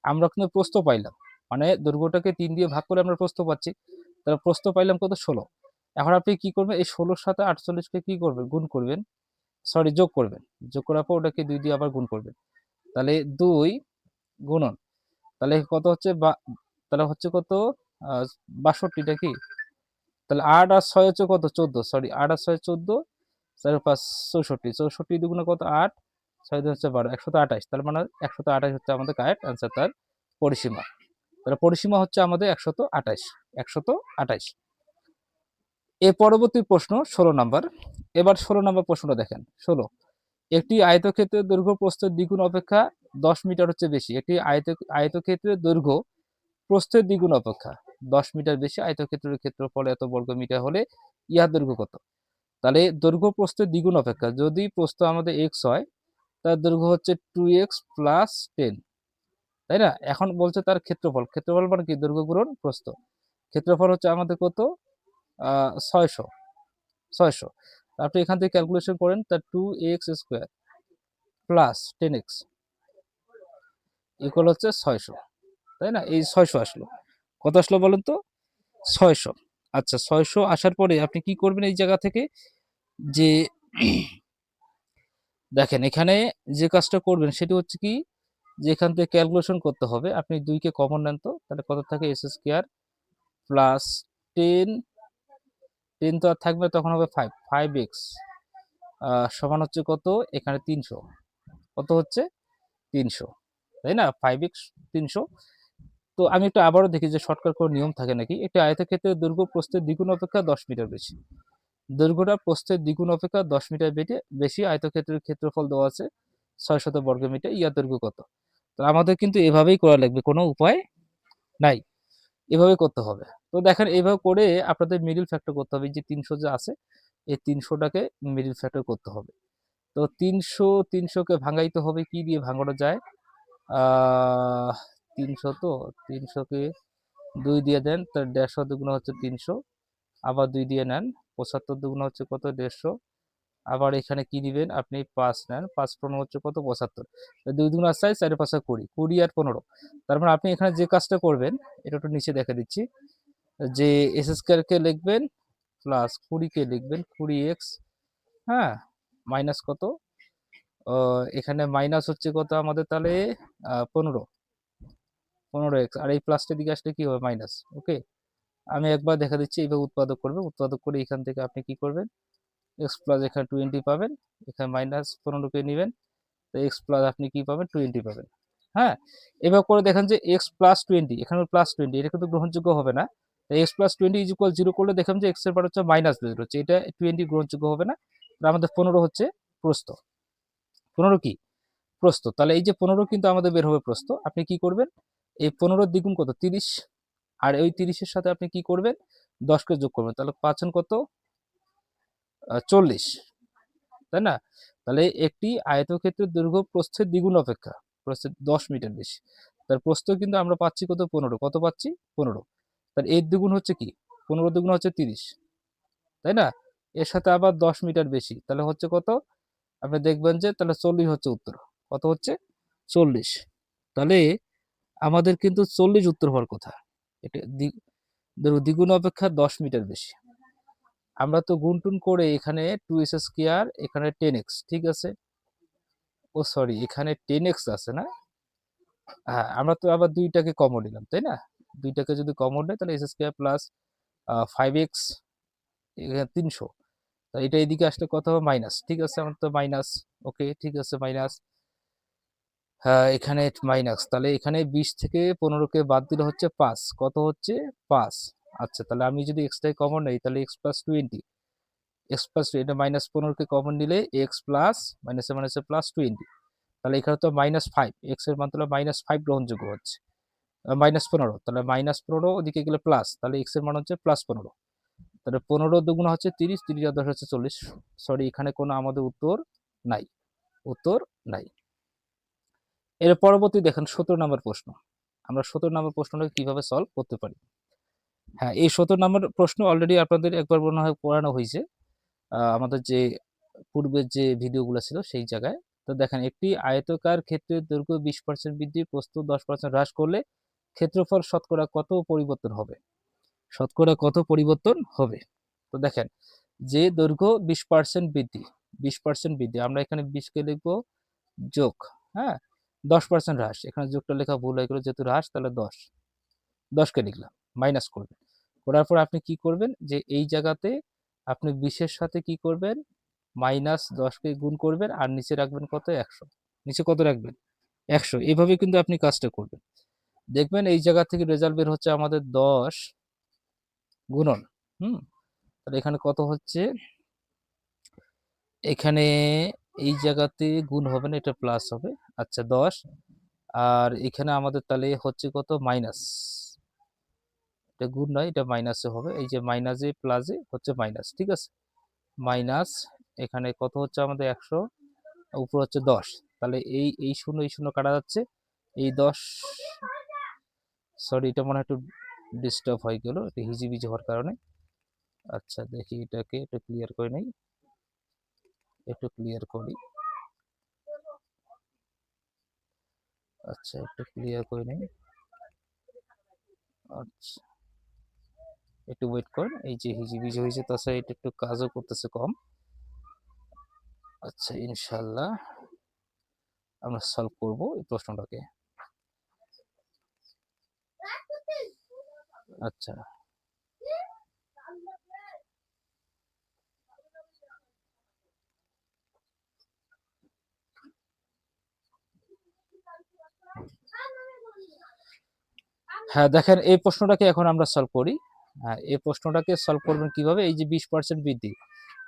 আমরা কিন্তু প্রস্থ পাইলাম, মানে দৈর্ঘ্যটাকে 3 দিয়ে ভাগ করে আমরা প্রস্থ পাচ্ছি, তাহলে প্রস্থ পাইলাম কত 16। এখন আপনি কি করবেন, এই 16 সাথে 48 কে কি করবেন গুণ করবেন, সরি যোগ করবেন, যোগ করার পর ওটাকে 2 দিয়ে আবার গুণ করবেন, তাহলে 2 গুণন, তাহলে কত হচ্ছে তাহলে হচ্ছে কত 62টা কি, তাহলে 8 আর 6 হচ্ছে কত 14, সরি 8 আর 6 14, 4 5 64, 64 দুগুণে কত 8, 6 দুই হচ্ছে 12, 128, তার মানে 128 হচ্ছে আমাদের কারেক্ট অ্যান্সার, তার পরিসীমা। তাহলে পরিসীমা হচ্ছে আমাদের 128। 128। এর পরবর্তী প্রশ্ন 16 নাম্বার। এবার 16 নাম্বার প্রশ্নটা দেখেন। 16, একটি আয়তক্ষেত্রের দৈর্ঘ্য প্রস্থের দ্বিগুণ অপেক্ষা 10 মিটার হচ্ছে বেশি। একটি আয়তক্ষেত্রের দৈর্ঘ্য প্রস্থের দ্বিগুণ অপেক্ষা 10 মিটার বেশি। আয়তক্ষেত্রের ক্ষেত্রফল এত বর্গ মিটার হলে ইহার দৈর্ঘ্য কত? তাহলে দৈর্ঘ্য প্রস্থের দ্বিগুণ অপেক্ষা, যদি প্রস্থ আমাদের x হয়, তার দৈর্ঘ্য হচ্ছে 2x প্লাস 10, তাই না? এখন বলছে তার ক্ষেত্রফল। ক্ষেত্রফল মানে কি? দৈর্ঘ্য গুণন প্রস্থ। ক্ষেত্রফল হচ্ছে আমাদের কত? 600। 600। আপনি এখান থেকে ক্যালকুলেশন করেন, তার 2x square plus 10x equal হচ্ছে 600, তাই না? এই 600 আসলো। কত আসলো বলেন তো? 600। আচ্ছা, 600 আসার পরে আপনি কি করবেন এই জায়গা থেকে? যে দেখেন এখানে যে কাজটা করবেন সেটি হচ্ছে কি, যে এখান থেকে ক্যালকুলেশন করতে হবে। আপনি 2 কে কমন নেন তো, তাহলে কত থাকে? s স্কয়ার প্লাস 10, 10 তো আর থাকবে না, তখন হবে 5, 5x সমান হচ্ছে কত? এখানে 300। কত হচ্ছে? 300, তাই না? 5x 300। তো আমি একটু আবারও দেখি যে শর্টকাট কোনো নিয়ম থাকে নাকি। একটি আয়তক্ষেত্রের দৈর্ঘ্য প্রস্থের দ্বিগুণ অপেক্ষা 10 মিটার বেশি। দৈর্ঘ্যটা প্রস্থের দ্বিগুণ অপেক্ষা 10 মিটার বেশি। আয়তক্ষেত্রের ক্ষেত্রফল দেওয়া আছে 600 বর্গমিটার। ইয়ার দৈর্ঘ্য কত? তো আমাদের কিন্তু এভাবেই করা লাগবে, কোনো উপায় নাই। এভাবে করতে হবে। তো দেখেন এভাবে করে আপনাদের মিডল ফ্যাক্টর করতে হবে। এই যে 300 যে আছে, এই 300 টাকে মিডল ফ্যাক্টর করতে হবে। তো 300 কে ভাঙাইতে হবে, কি দিয়ে ভাঙানো যায়? 300, তো 300 কে 2 দিয়ে দেন, তার 150 দুগুণ হচ্ছে 300, আবার 2 দিয়ে নেন, 75 দুগুণ হচ্ছে কত? 150। আবার এখানে কি দিবেন আপনি? 5 নেন, 5 15 হচ্ছে কত? 75। 2 দুগুণ 4, 4 5 20, 20 আর 15। তার মানে আপনি এখানে যে কাজটা করবেন, এটা একটু নিচে দেখে দিচ্ছি, যে এস স্কয়ার কে লিখবেন প্লাস 20 কে লিখবেন 20x, হ্যাঁ, মাইনাস কত? এখানে মাইনাস হচ্ছে কত আমাদের? তাহলে 15, 15x, আর এই প্লাসটার দিকে আসলে কি হবে? মাইনাস। ওকে, আমি একবার দেখা দিচ্ছি। এইভাবে উৎপাদক করবে, উৎপাদক করে এখান থেকে আপনি কি করবেন? এক্স প্লাস এখানে 20 পাবেন, এখানে মাইনাস 15 কে নেবেন, তো এক্স প্লাস আপনি কি পাবেন? 20 পাবেন। হ্যাঁ, এবার করে দেখেন যে এক্স প্লাস 20, এখানে প্লাস 20, এটা কিন্তু গ্রহণযোগ্য হবে না। এক্স প্লাস 20 ইজ ইকুয়াল 0 করলে দেখেন যে এক্স এর মান হচ্ছে মাইনাস 0 হচ্ছে, এটা 20 গ্রহণযোগ্য হবে না। আমাদের 15 হচ্ছে প্রস্থ। 15 কি? প্রস্থ। তাহলে এই যে 15 কিন্তু আমাদের বের হবে প্রস্থ। আপনি কি করবেন? এই 15 দ্বিগুণ কত? 30, আর ওই 30 এর সাথে আপনি কি করবেন? 10 কে যোগ করবেন, তাহলে পাচ্ছেন কত? 40, তাই না? তাহলে একটি আয়তক্ষেত্রের দৈর্ঘ্য প্রস্থের দ্বিগুণ অপেক্ষা, প্রস্থের 10 মিটার বেশি। তার প্রস্থ কিন্তু আমরা পাচ্ছি কত? 15। কত পাচ্ছি? 15। তার এর দ্বিগুণ হচ্ছে কি? 15 দ্বিগুণ হচ্ছে 30, তাই না? এর সাথে আবার 10 মিটার বেশি, তাহলে হচ্ছে কত? আপনি দেখবেন যে তাহলে 40 হচ্ছে উত্তর। কত হচ্ছে? 40। তাহলে আমাদের কিন্তু 40 উত্তর হওয়ার কথা। এটা দ্বিগুণ অপেক্ষা 10 মিটার বেশি। আমরা তো গুণটুন করে এখানে 2s স্কয়ার, এখানে 10x, ঠিক আছে? ও সরি, এখানে 10x আছে না? হ্যাঁ, আমরা তো আবার 2টাকে কমন নিলাম, তাই না? 2টাকে যদি কমন নেই, তাহলে s স্কয়ার প্লাস 5x, এখানে 300। তো এটা এদিকে আসলে কত হবে? মাইনাস, ঠিক আছে? আমার তো মাইনাস। ওকে, ঠিক আছে, মাইনাস। হ্যাঁ, এখানে মাইনাস, তাহলে এখানে 20 থেকে 15 কে বাদ দিলে হচ্ছে 5। কত হচ্ছে? 5। আচ্ছা, তাহলে আমি যদি এক্সটাই কমন নেই, তাহলে x প্লাস 20, এক্স প্লাস, এটা মাইনাস 15 কে কমন নিলে এক্স প্লাস মাইনাসে মাইনাসে প্লাস 20, তাহলে এখানে তো -5, এক্স এর মান তাহলে -5 গ্রহণযোগ্য হচ্ছে। -15, তাহলে -15 ওদিকে গেলে প্লাস, তাহলে এক্স এর মান হচ্ছে +15। তাহলে 15 দুগুণ হচ্ছে 30, 30 আর 10 হচ্ছে 40। সরি, এখানে কোনো আমাদের উত্তর নাই, উত্তর নাই। এর পরবর্তী দেখেন 17 নম্বর প্রশ্ন। আমরা 17 নম্বর প্রশ্নটা কিভাবে সলভ করতে পারি। হ্যাঁ, এই 17 নম্বর প্রশ্ন অলরেডি আপনাদের একবার মনে হয় পড়ানো হয়েছে, আমাদের যে পূর্বের যে ভিডিওগুলো ছিল সেই জায়গায়। তো দেখেন, একটি আয়তকার ক্ষেত্রের দৈর্ঘ্য 20% বৃদ্ধি, প্রস্থ 10% হ্রাস করলে ক্ষেত্রফল শতকরা কত পরিবর্তন হবে? শতকরা কত পরিবর্তন হবে? তো দেখেন, যে দৈর্ঘ্য 20% বৃদ্ধি, 20% বৃদ্ধি, আমরা এখানে 20 কে লিখবো যোগ, হ্যাঁ, 10% হ্রাস, এখানে যোগটা লেখা ভুল হয়ে গেল, যেহেতু হ্রাস তাহলে 10 কে লিখলাম, মাইনাস করবেন। করার পর আপনি কি করবেন? যে এই জায়গাতে আপনি 20 এর সাথে কি করবেন? -10 কে গুণ করবেন, আর নিচে রাখবেন কত? 100। নিচে কত রাখবেন? 100। এভাবে কিন্তু আপনি কাজটা করবেন। দেখবেন এই জায়গা থেকে রেজাল্ট বের হচ্ছে আমাদের 10 গুণন তাহলে এখানে কত হচ্ছে, এখানে এই জায়গাতে গুণ হবে না, এটা প্লাস হবে। আচ্ছা 10, আর এখানে আমাদের তাহলে হচ্ছে কত, মাইনাস। এটা গুণ নয়, এটা মাইনাসে হবে। এই যে মাইনাসে প্লাসে হচ্ছে মাইনাস, ঠিক আছে। মাইনাস এখানে কত হচ্ছে আমাদের 100, উপর হচ্ছে 10। তাহলে এই শূন্য এই শূন্য কাটা যাচ্ছে, এই 10, সরি এটা মনে হয় একটু ডিস্টার্ব হয়ে গেল, এটা হিজিবিজি হওয়ার কারণে। আচ্ছা দেখি এটাকে একটু ক্লিয়ার করে নেই, একটু ক্লিয়ার করি। আচ্ছা একটু ক্লিয়ার করে নেই। আচ্ছা একটু ওয়েট করেন, এই যে হিজিবিজি হয়েছে, তাছাড়া এটা একটু কাজও করতেছে কম। আচ্ছা ইনশাল্লাহ আমরা সলভ করব এই প্রশ্নটাকে। আচ্ছা হ্যাঁ দেখেন, এই প্রশ্নটাকে এখন আমরা সলভ করি। হ্যাঁ এই প্রশ্নটাকে সলভ করবেন কিভাবে, এই যে 20% বৃদ্ধি,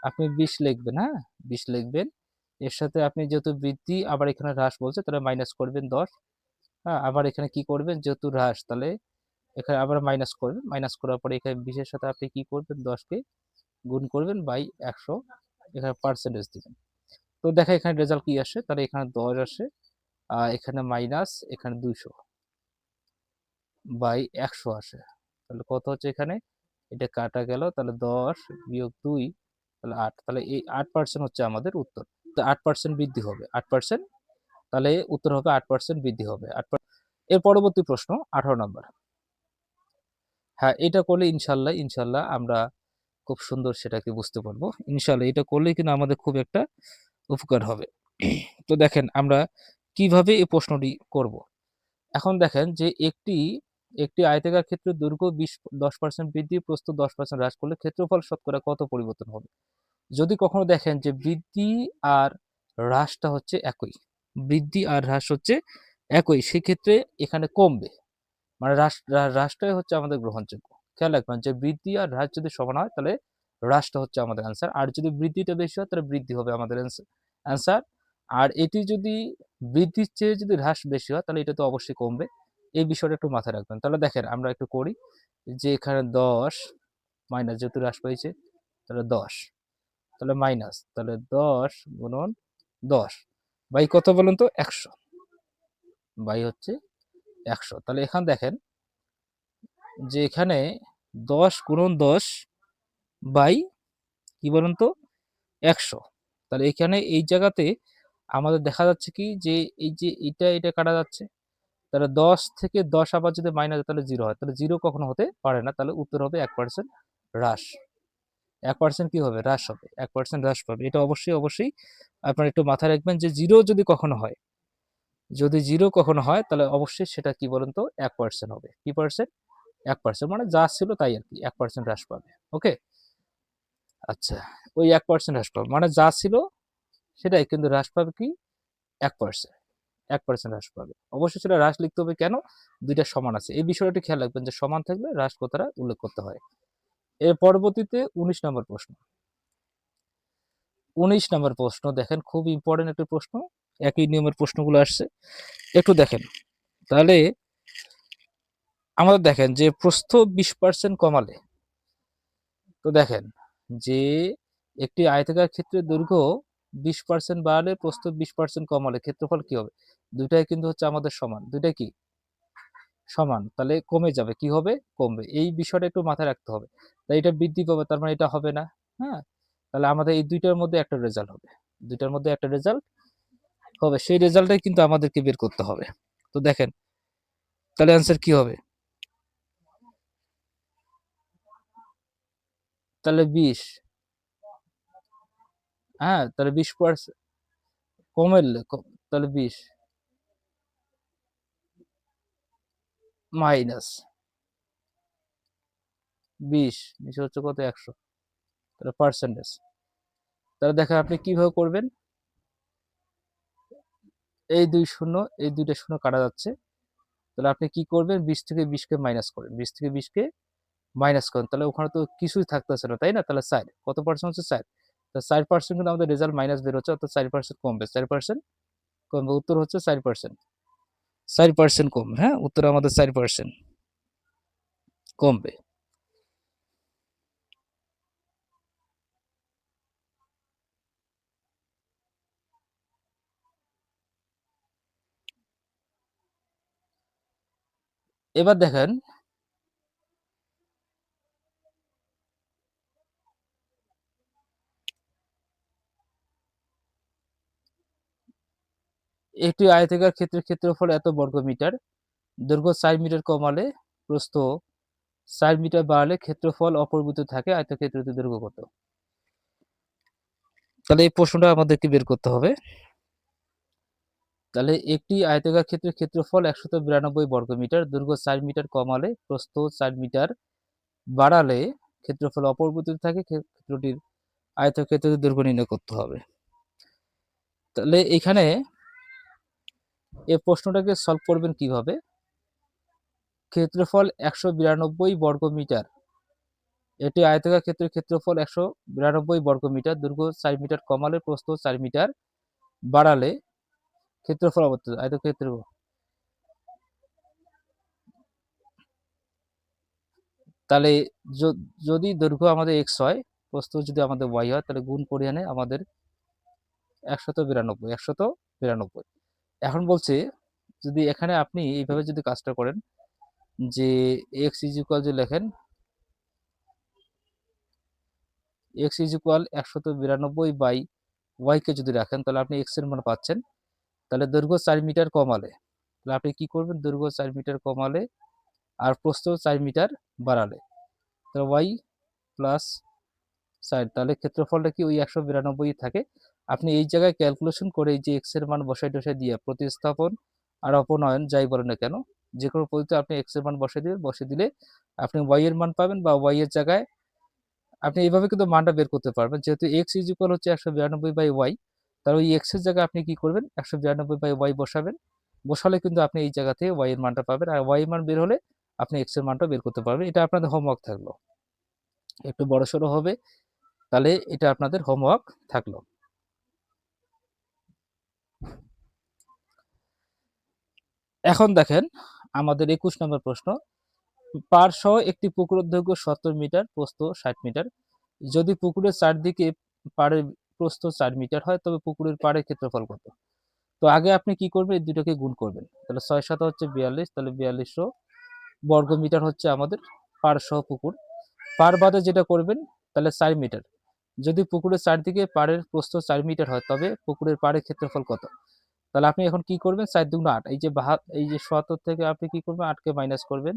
আপনি 20 লিখবেন, হ্যাঁ 20 লিখবেন, এর সাথে আপনি যেহেতু বৃদ্ধি আবার এখানে হ্রাস বলছে তাহলে মাইনাস করবেন 10। হ্যাঁ আবার এখানে কি করবেন, যেহেতু হ্রাস তাহলে এখানে আবার মাইনাস করবেন, মাইনাস করার পরে এখানে 20 এর সাথে আপনি কি করবেন, 10কে গুণ করবেন বাই 100, এখানে পার্সেন্টেজ দিবেন। তো দেখা এখানে রেজাল্ট কি আসে, তাহলে এখানে 10 আসে, আর এখানে মাইনাস, এখানে 200 বাই 100 আসে। তাহলে কত হচ্ছে এখানে, এটা কাটা গেল, তাহলে 10 বিয়োগ 2 তাহলে 8, তাহলে এই 8% হচ্ছে আমাদের উত্তর। তো 8% বৃদ্ধি হবে, 8%, তাহলে উত্তর হবে 8% বৃদ্ধি হবে। এর পরবর্তী প্রশ্ন 18 নম্বর। হ্যাঁ এটা করলে ইনশাল্লাহ ইনশাল্লাহ আমরা খুব সুন্দর সেটাকে বুঝতে পারবো ইনশাল্লাহ, এটা করলে কিন্তু আমাদের খুব একটা উপকার হবে। তো দেখেন আমরা কিভাবে এই প্রশ্নটি করব। এখন দেখেন যে একটি একটি আয়তাকার ক্ষেত্রে দৈর্ঘ্য 10% বৃদ্ধি, প্রস্থ 10% হ্রাস করলে ক্ষেত্রফল শতকরা কত পরিবর্তন হবে। যদি কখনো দেখেন যে বৃদ্ধি আর হ্রাসটা হচ্ছে একই, বৃদ্ধি আর হ্রাস হচ্ছে একই, সেক্ষেত্রে এখানে কমবে, মানে হ্রাসটাই হচ্ছে আমাদের গ্রহণযোগ্য। খেয়াল রাখবেন যে বৃদ্ধি আর হ্রাস যদি সমান হয় তাহলে হ্রাসটা হচ্ছে আমাদের অ্যান্সার, আর যদি বৃদ্ধিটা বেশি হয় তাহলে বৃদ্ধি হবে আমাদের অ্যান্সার। আর এটি যদি বৃদ্ধির চেয়ে যদি হ্রাস বেশি হয় তাহলে এটা তো অবশ্যই কমবে, এই বিষয়টা একটু মাথায় রাখবেন। তাহলে দেখেন আমরা একটু করি, যে এখানে 10 মাইনাস, যেহেতু হ্রাস পেয়েছে তাহলে 10, তাহলে মাইনাস, তাহলে 10 গুণন 10 বাই কত বলুন তো, 100, বাই হচ্ছে 100। তাহলে এখানে দেখেন যে এখানে 10 গুণন 10 বাই কি বলুন তো, 100। তাহলে এখানে এই জায়গাতে আমাদের দেখা যাচ্ছে কি যে এই যে এটা কাটা যাচ্ছে, তাহলে 10 থেকে 10 আবার যদি মাইনাস তাহলে 0 হয়, তাহলে 0 কখনো হতে পারে না, তাহলে উত্তর হবে 1% হ্রাস। 1% কি হবে, হ্রাস হবে, 1% হ্রাস পাবে। এটা অবশ্যই অবশ্যই আপনারা একটু মাথায় রাখবেন যে 0 যদি কখনো হয়, যদি 0 কখনো হয় তাহলে অবশ্যই সেটা কি বলুন তো, 1% হবে। কি পার্সেন্ট, 1%, মানে যা ছিল তাই আর কি, 1% হ্রাস পাবে। ওকে আচ্ছা, ওই 1% হ্রাস পাবে, মানে যা ছিল সেটাই, কিন্তু হ্রাস পাবে কি 1%, 1% হ্রাস পাবে। অবশ্যই সেটা হ্রাস লিখতে হবে, কেন, দুইটা সমান আছে, এই বিষয়টি খেয়াল রাখবেন যে সমান থাকলে হ্রাস কথাটা উল্লেখ করতে হয়। এর পরবর্তীতে 19 নম্বর প্রশ্ন। 19 নম্বর প্রশ্ন দেখেন, খুব ইম্পর্টেন্ট একটা প্রশ্ন, একই নিয়মের প্রশ্নগুলো আসছে, একটু দেখেন। তাহলে আমাদের দেখেন যে প্রস্থ 20% কমালে, তো দেখেন যে একটি আয়তাকার ক্ষেত্রের দৈর্ঘ্য 20% বাড়ালে, প্রস্থ 20% কমালে ক্ষেত্রফল কি হবে। দুইটাই কিন্তু হচ্ছে আমাদের সমান, দুইটাই কি সমান, তাহলে কমে যাবে, কি হবে, কমবে। এই বিষয়টা একটু মাথায় রাখতে হবে। তাই এটা বৃদ্ধি পাবে, তার মানে এটা হবে না। হ্যাঁ তাহলে আমাদের এই দুইটার মধ্যে একটা রেজাল্ট হবে, দুইটার মধ্যে একটা রেজাল্ট হবে, সেই রেজাল্টটাই কিন্তু আমাদেরকে বের করতে হবে। তো দেখেন তাহলে অ্যান্সার কি হবে, তাহলে 20, হ্যাঁ তাহলে 20% কমেলে, তাহলে 20 মাইনাস 20, 20 হচ্ছে কত, 100, তাহলে পার্সেন্টেজ। তাহলে দেখেন আপনি কিভাবে করবেন, এই দুই শূন্য, এই দুইটা শূন্য কাটা যাচ্ছে, তাহলে আপনি কি করবেন, 20 থেকে 20 কে মাইনাস করেন, 20 থেকে 20 কে মাইনাস করেন, তাহলে ওখানে তো কিছুই থাকতেছে না, তাই না? তাহলে 4 কত পার্সেন্ট হচ্ছে 4, তো 4% কিন্তু আমাদের রেজাল্ট মাইনাস বের হচ্ছে, অর্থাৎ 4% কমবে, 4% কমবে, উত্তর হচ্ছে 4%, 4% কম, হ্যাঁ, উত্তর আমাদের 4% কমবে। এবার দেখেন একটি আয়তাকার ক্ষেত্রের ক্ষেত্রফল এত বর্গমিটার, দৈর্ঘ্য 4 মিটার কমালে প্রস্থ 4 মিটার বাড়ালে ক্ষেত্রফল অপরিবর্তিত থাকে, আয়তক্ষেত্রটির দৈর্ঘ্য কত? তাহলে এই প্রশ্নটা আমাদেরকে বের করতে হবে। তাহলে একটি আয়তাকার ক্ষেত্রের ক্ষেত্রফল 192 বর্গমিটার, দৈর্ঘ্য 4 মিটার কমালে প্রস্থ 4 মিটার বাড়ালে ক্ষেত্রফল অপরিবর্তিত থাকে, ক্ষেত্রটির আয়তক্ষেত্রটির দৈর্ঘ্য নির্ণয় করতে হবে। তাহলে এখানে এই প্রশ্নটাকে সলভ করবেন কিভাবে? ক্ষেত্রফল 192 বর্গমিটার, এটি আয়তাকার ক্ষেত্রের ক্ষেত্রফল 192 বর্গমিটার, দৈর্ঘ্য 4 মিটার কমালে প্রস্থ 4 মিটার বাড়ালে ক্ষেত্রফল অপরিবর্তিত, আয়তক্ষেত্র। তাহলে যদি দৈর্ঘ্য আমাদের x হয়, প্রস্থ যদি আমাদের y হয়, তাহলে গুণ করে এনে আমাদের 192। এখন বলছে যদি এখানে আপনি এইভাবে যদি কাজটা করেন, যে x ইজ ইকুয়াল, যে লেখেন x is equal 192 by y কে যদি রাখেন, তাহলে আপনি x এর মান পাচ্ছেন। তাহলে দৈর্ঘ্য 4 মিটার কমালে, তাহলে আপনি কি করবেন, দৈর্ঘ্য 4 মিটার কমালে আর প্রস্থ 4 মিটার বাড়ালে, তাহলে y প্লাস 4, তাহলে ক্ষেত্রফলটা কি ওই 192 থাকে। আপনি এই জায়গায় ক্যালকুলেশন করে এই যে x এর মান বসাই দিয়ে প্রতিস্থাপন আর অপনয়ন যাই বলেন না কেন, যে কোনো পদ্ধতিতে আপনি x এর মান বসিয়ে দিলে আপনি y এর মান পাবেন, বা y এর জায়গায় আপনি এইভাবে কিন্তু মানটা বের করতে পারবেন। যেহেতু x ইজ ইকুয়াল হচ্ছে 192 বাই y, তাহলে ওই x এর জায়গায় আপনি কি করবেন, 192 বাই y বসাবেন, বসালে কিন্তু আপনি এই জায়গা থেকে y এর মানটা পাবেন, আর y এর মান বের হলে আপনি x এর মানটা বের করতে পারবেন। এটা আপনাদের হোমওয়ার্ক থাকলো, একটু বড়সড় হবে, তাহলে এটা আপনাদের হোমওয়ার্ক থাকলো। এখন দেখেন আমাদের 21 নম্বর প্রশ্ন, পাড় সহ একটি পুকুরের দৈর্ঘ্য 70 মিটার, প্রস্থ 60 মিটার, যদি পুকুরের চারদিকে পাড়ের প্রস্থ 4 মিটার হয়, তবে পুকুরের পাড়ের ক্ষেত্রফল কত? তো আগে আপনি কি করবেন, এই দুটোকে গুণ করবেন, তাহলে 6 7 হচ্ছে 42, তাহলে 4200 বর্গ মিটার হচ্ছে আমাদের পাড় সহ পুকুর। পাড় বাদে যেটা করবেন, তাহলে 4 মিটার, যদি পুকুরের চারদিকে পাড়ের প্রস্থ 4 মিটার হয়, তবে পুকুরের পাড়ের ক্ষেত্রফল কত? তাহলে আপনি এখন কি করবেন, 4 দুগুণ 8, এই যে 77 থেকে আপনি কি করবেন, 8 কে মাইনাস করবেন,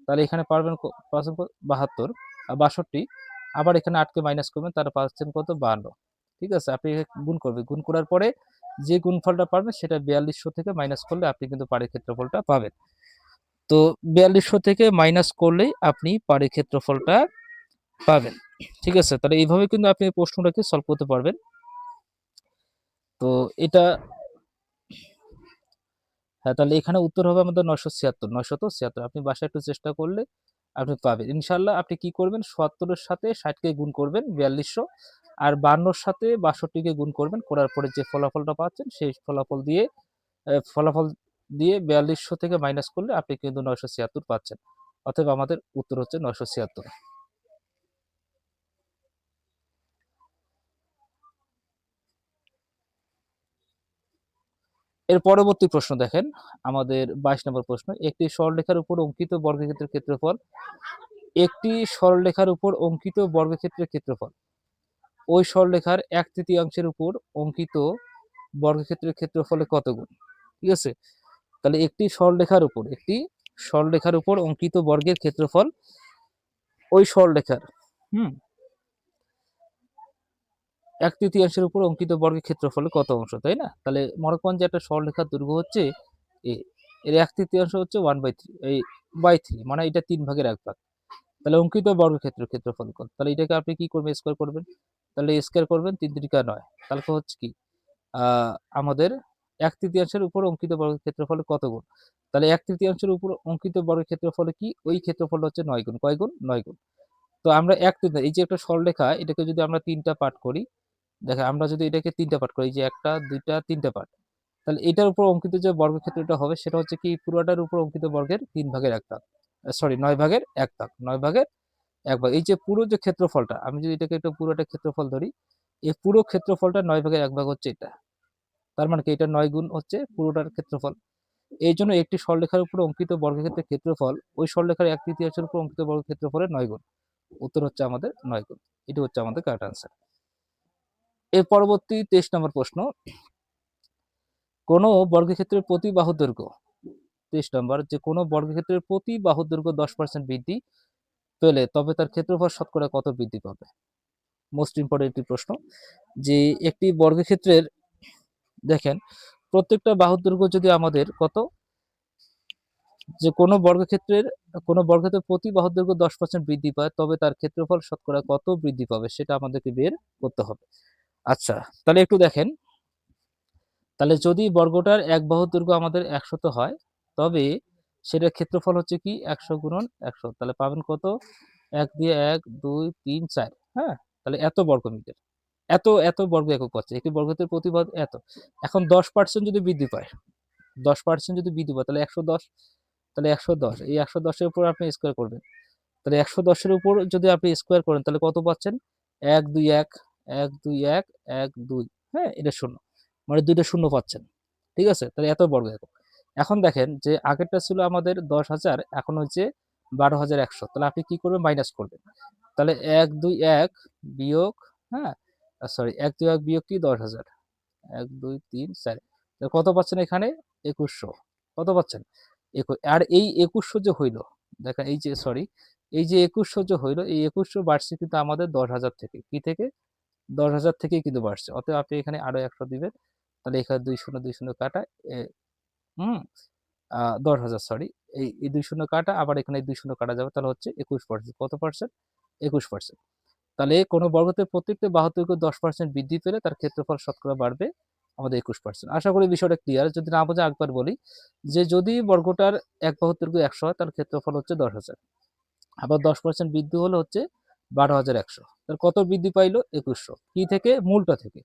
তাহলে এখানে পারবেন পাচ্ছেন 72 আর 62, আবার এখানে 8 কে মাইনাস করবেন, তাহলে পাচ্ছেন কত, 52। ঠিক আছে, আপনি গুণ করবেন, গুণ করার পরে যে গুণফলটা পাবেন সেটা 4200 থেকে মাইনাস করলে আপনি কিন্তু পাড়ের ক্ষেত্রফলটা পাবেন। তো 4200 থেকে মাইনাস করলেই আপনি পাড়ের ক্ষেত্রফলটা পাবেন। ঠিক আছে, তাহলে এইভাবে কিন্তু আপনি এই প্রশ্নটাকে সলভ করতে পারবেন। তো এটা, হ্যাঁ, তাহলে এখানে উত্তর হবে আমাদের 976। আপনি বাসায় একটু চেষ্টা করলে আপনি পাবেন ইনশাল্লাহ। আপনি কি করবেন, 77 এর সাথে 60 কে গুণ করবেন 4200, আর 52 এর সাথে 62 কে গুণ করবেন, করার পরে যে ফলাফলটা পাচ্ছেন সেই ফলাফল দিয়ে 4200 থেকে মাইনাস করলে আপনি কিন্তু 976 পাচ্ছেন। অতএব আমাদের উত্তর হচ্ছে 976। এর পরবর্তী প্রশ্ন দেখেন আমাদের 22 নম্বর প্রশ্ন, একটি সরলরেখার উপর অঙ্কিত বর্গক্ষেত্রের ক্ষেত্রফল, একটি সরলরেখার উপর অঙ্কিত বর্গক্ষেত্রের ক্ষেত্রফল ওই সরলরেখার 1/3 উপর অঙ্কিত বর্গক্ষেত্রের ক্ষেত্রফলে কত গুণ? ঠিক আছে, তাহলে একটি সরলরেখার উপর অঙ্কিত বর্গের ক্ষেত্রফল ওই সরলরেখার 1/3 উপর অঙ্কিত বর্গের ক্ষেত্রফলে কত অংশ, তাই না? তাহলে মনে করেন যে একটা সরলরেখার দৈর্ঘ্য হচ্ছে এ, এর 1/3 হচ্ছে 1/3, এই বাই 3, মানে এটা 3 ভাগের 1 ভাগ। তাহলে অঙ্কিত বর্গক্ষেত্রের ক্ষেত্রফল কত? তাহলে এটাকে আপনি কি করবেন, স্কয়ার করবেন, তাহলে স্কয়ার করবেন 3 3 9, তাহলে হচ্ছে কি আমাদের 1/3 উপর অঙ্কিত বর্গের ক্ষেত্রফলের কত গুণ? তাহলে 1/3 উপর অঙ্কিত বর্গের ক্ষেত্রফলে কি ওই ক্ষেত্রফল হচ্ছে 9 গুণ। কয় গুণ? 9 গুণ। তো আমরা 1/3 এই যে একটা সরলরেখা এটাকে যদি আমরা 3টা পার্ট করি, দেখেন আমরা যদি এটাকে 3টা পার্ট করি, এই যে 1টা 2টা 3টা পার্ট, তাহলে এটার উপর অঙ্কিত যে বর্গক্ষেত্রটা হবে সেটা হচ্ছে কি পুরোটার উপর অঙ্কিত বর্গের 3 ভাগের 1 ভাগ, সরি 9 ভাগের 1 ভাগ, 9 ভাগের 1 ভাগ। এই যে পুরো যে ক্ষেত্রফলটা, আমি যদি এটাকে একটু পুরোটা ক্ষেত্রফল ধরি, এই পুরো ক্ষেত্রফলটা 9 ভাগের 1 ভাগ হচ্ছে এটা। তার মানে কি এটা 9 গুণ হচ্ছে পুরোটার ক্ষেত্রফল। এই জন্য একটি সরলরেখার উপর অঙ্কিত বর্গক্ষেত্রের ক্ষেত্রফল ওই সরলরেখার 1/3 উপর অঙ্কিত বর্গক্ষেত্রফলের 9 গুণ। উত্তর হচ্ছে আমাদের 9 গুণ। এটা হচ্ছে আমাদের কারেক্ট আনসার। এর পরবর্তী 23 নম্বর প্রশ্ন, কোন বর্গক্ষেত্রের প্রতি বাহুর দৈর্ঘ্য 23 নম্বর, যে কোনো বর্গক্ষেত্রের প্রতি বাহুর দৈর্ঘ্য 10% বৃদ্ধি পেলে তবে তার ক্ষেত্রফল শতকরা কত বৃদ্ধি পাবে? মোস্ট ইম্পর্টেন্ট একটি প্রশ্ন, যে একটি বর্গক্ষেত্রের দেখেন প্রত্যেকটা বাহুর দৈর্ঘ্য যদি আমাদের কত, যে কোনো বর্গক্ষেত্রের প্রতি বাহুর দৈর্ঘ্য 10% বৃদ্ধি পায় তবে তার ক্ষেত্রফল শতকরা কত বৃদ্ধি পাবে সেটা আমাদেরকে বের করতে হবে। আচ্ছা, তাহলে একটু দেখেন, তাহলে যদি বর্গটার এক বাহুর দৈর্ঘ্য আমাদের 100 হয়, তবে সেটার ক্ষেত্রফল হচ্ছে কি 100 গুণন 100, তাহলে পাবেন কত? 1 দিয়ে 1 2 3 4, হ্যাঁ, তাহলে এত বর্গমিটার, এত বর্গ একক হচ্ছে একটি বর্গক্ষেত্রের প্রতি বাহু এত। এখন 10% যদি বৃদ্ধি পায়, 10% যদি বৃদ্ধি পায় তাহলে 110, তাহলে 110, এই 110 এর উপর আপনি স্কয়ার করবেন, তাহলে 110 এর উপর যদি আপনি স্কয়ার করেন তাহলে কত পাচ্ছেন? 1 2 1 1 2 1 1 2, হ্যাঁ, এটা শূন্য, মানে দুইটা শূন্য পাচ্ছেন। ঠিক আছে, তাহলে এত বর্গ একক। এখন দেখেন যে আগেরটা ছিল আমাদের 10,000, এখন হচ্ছে 12,100, তাহলে আপনি কি করবেন? মাইনাস করবেন। তাহলে 1 2 1 বিয়োগ, হ্যাঁ, সরি 1 2 1 বিয়োগ কি 10,000, 1 2 3 4, তাহলে কত পাচ্ছেন এখানে? 2100। কত পাচ্ছেন? আর এই 2100 যে হইল, দেখেন এই যে সরি, এই যে 2100 যে হইল, এই 2100 বাড়ছে কিন্তু আমাদের 10,000 থেকে। কি থেকে? 10,000 থেকেই কিন্তু বাড়ছে। অতএব আপনি এখানে আরো 100 দিবেন। তাহলে এখানে 2 শূন্য 2 শূন্য কাটা, এ হুম, 10,000 সরি। এই 2 শূন্য কাটা, আবার এখানে 2 শূন্য কাটা যাবে, তাহলে হচ্ছে 21%। কত পার্সেন্ট? 21%। তাহলে কোনো বর্গক্ষেত্রের প্রত্যেকটা বাহুর দৈর্ঘ্য 10% বৃদ্ধি পেলে তার ক্ষেত্রফল শতকরা বাড়বে আমাদের 21%। আশা করি বিষয়টা ক্লিয়ার। যদি না বোঝা একবার বলি, যে যদি বর্গটার এক বাহুর দৈর্ঘ্য 100 হয় তার ক্ষেত্রফল হচ্ছে 10,000। আবার 10% বৃদ্ধি হলে হচ্ছে 12,100। তাহলে কত বৃদ্ধি পাইলো? 2100। কি থেকে? মূলটা থেকে।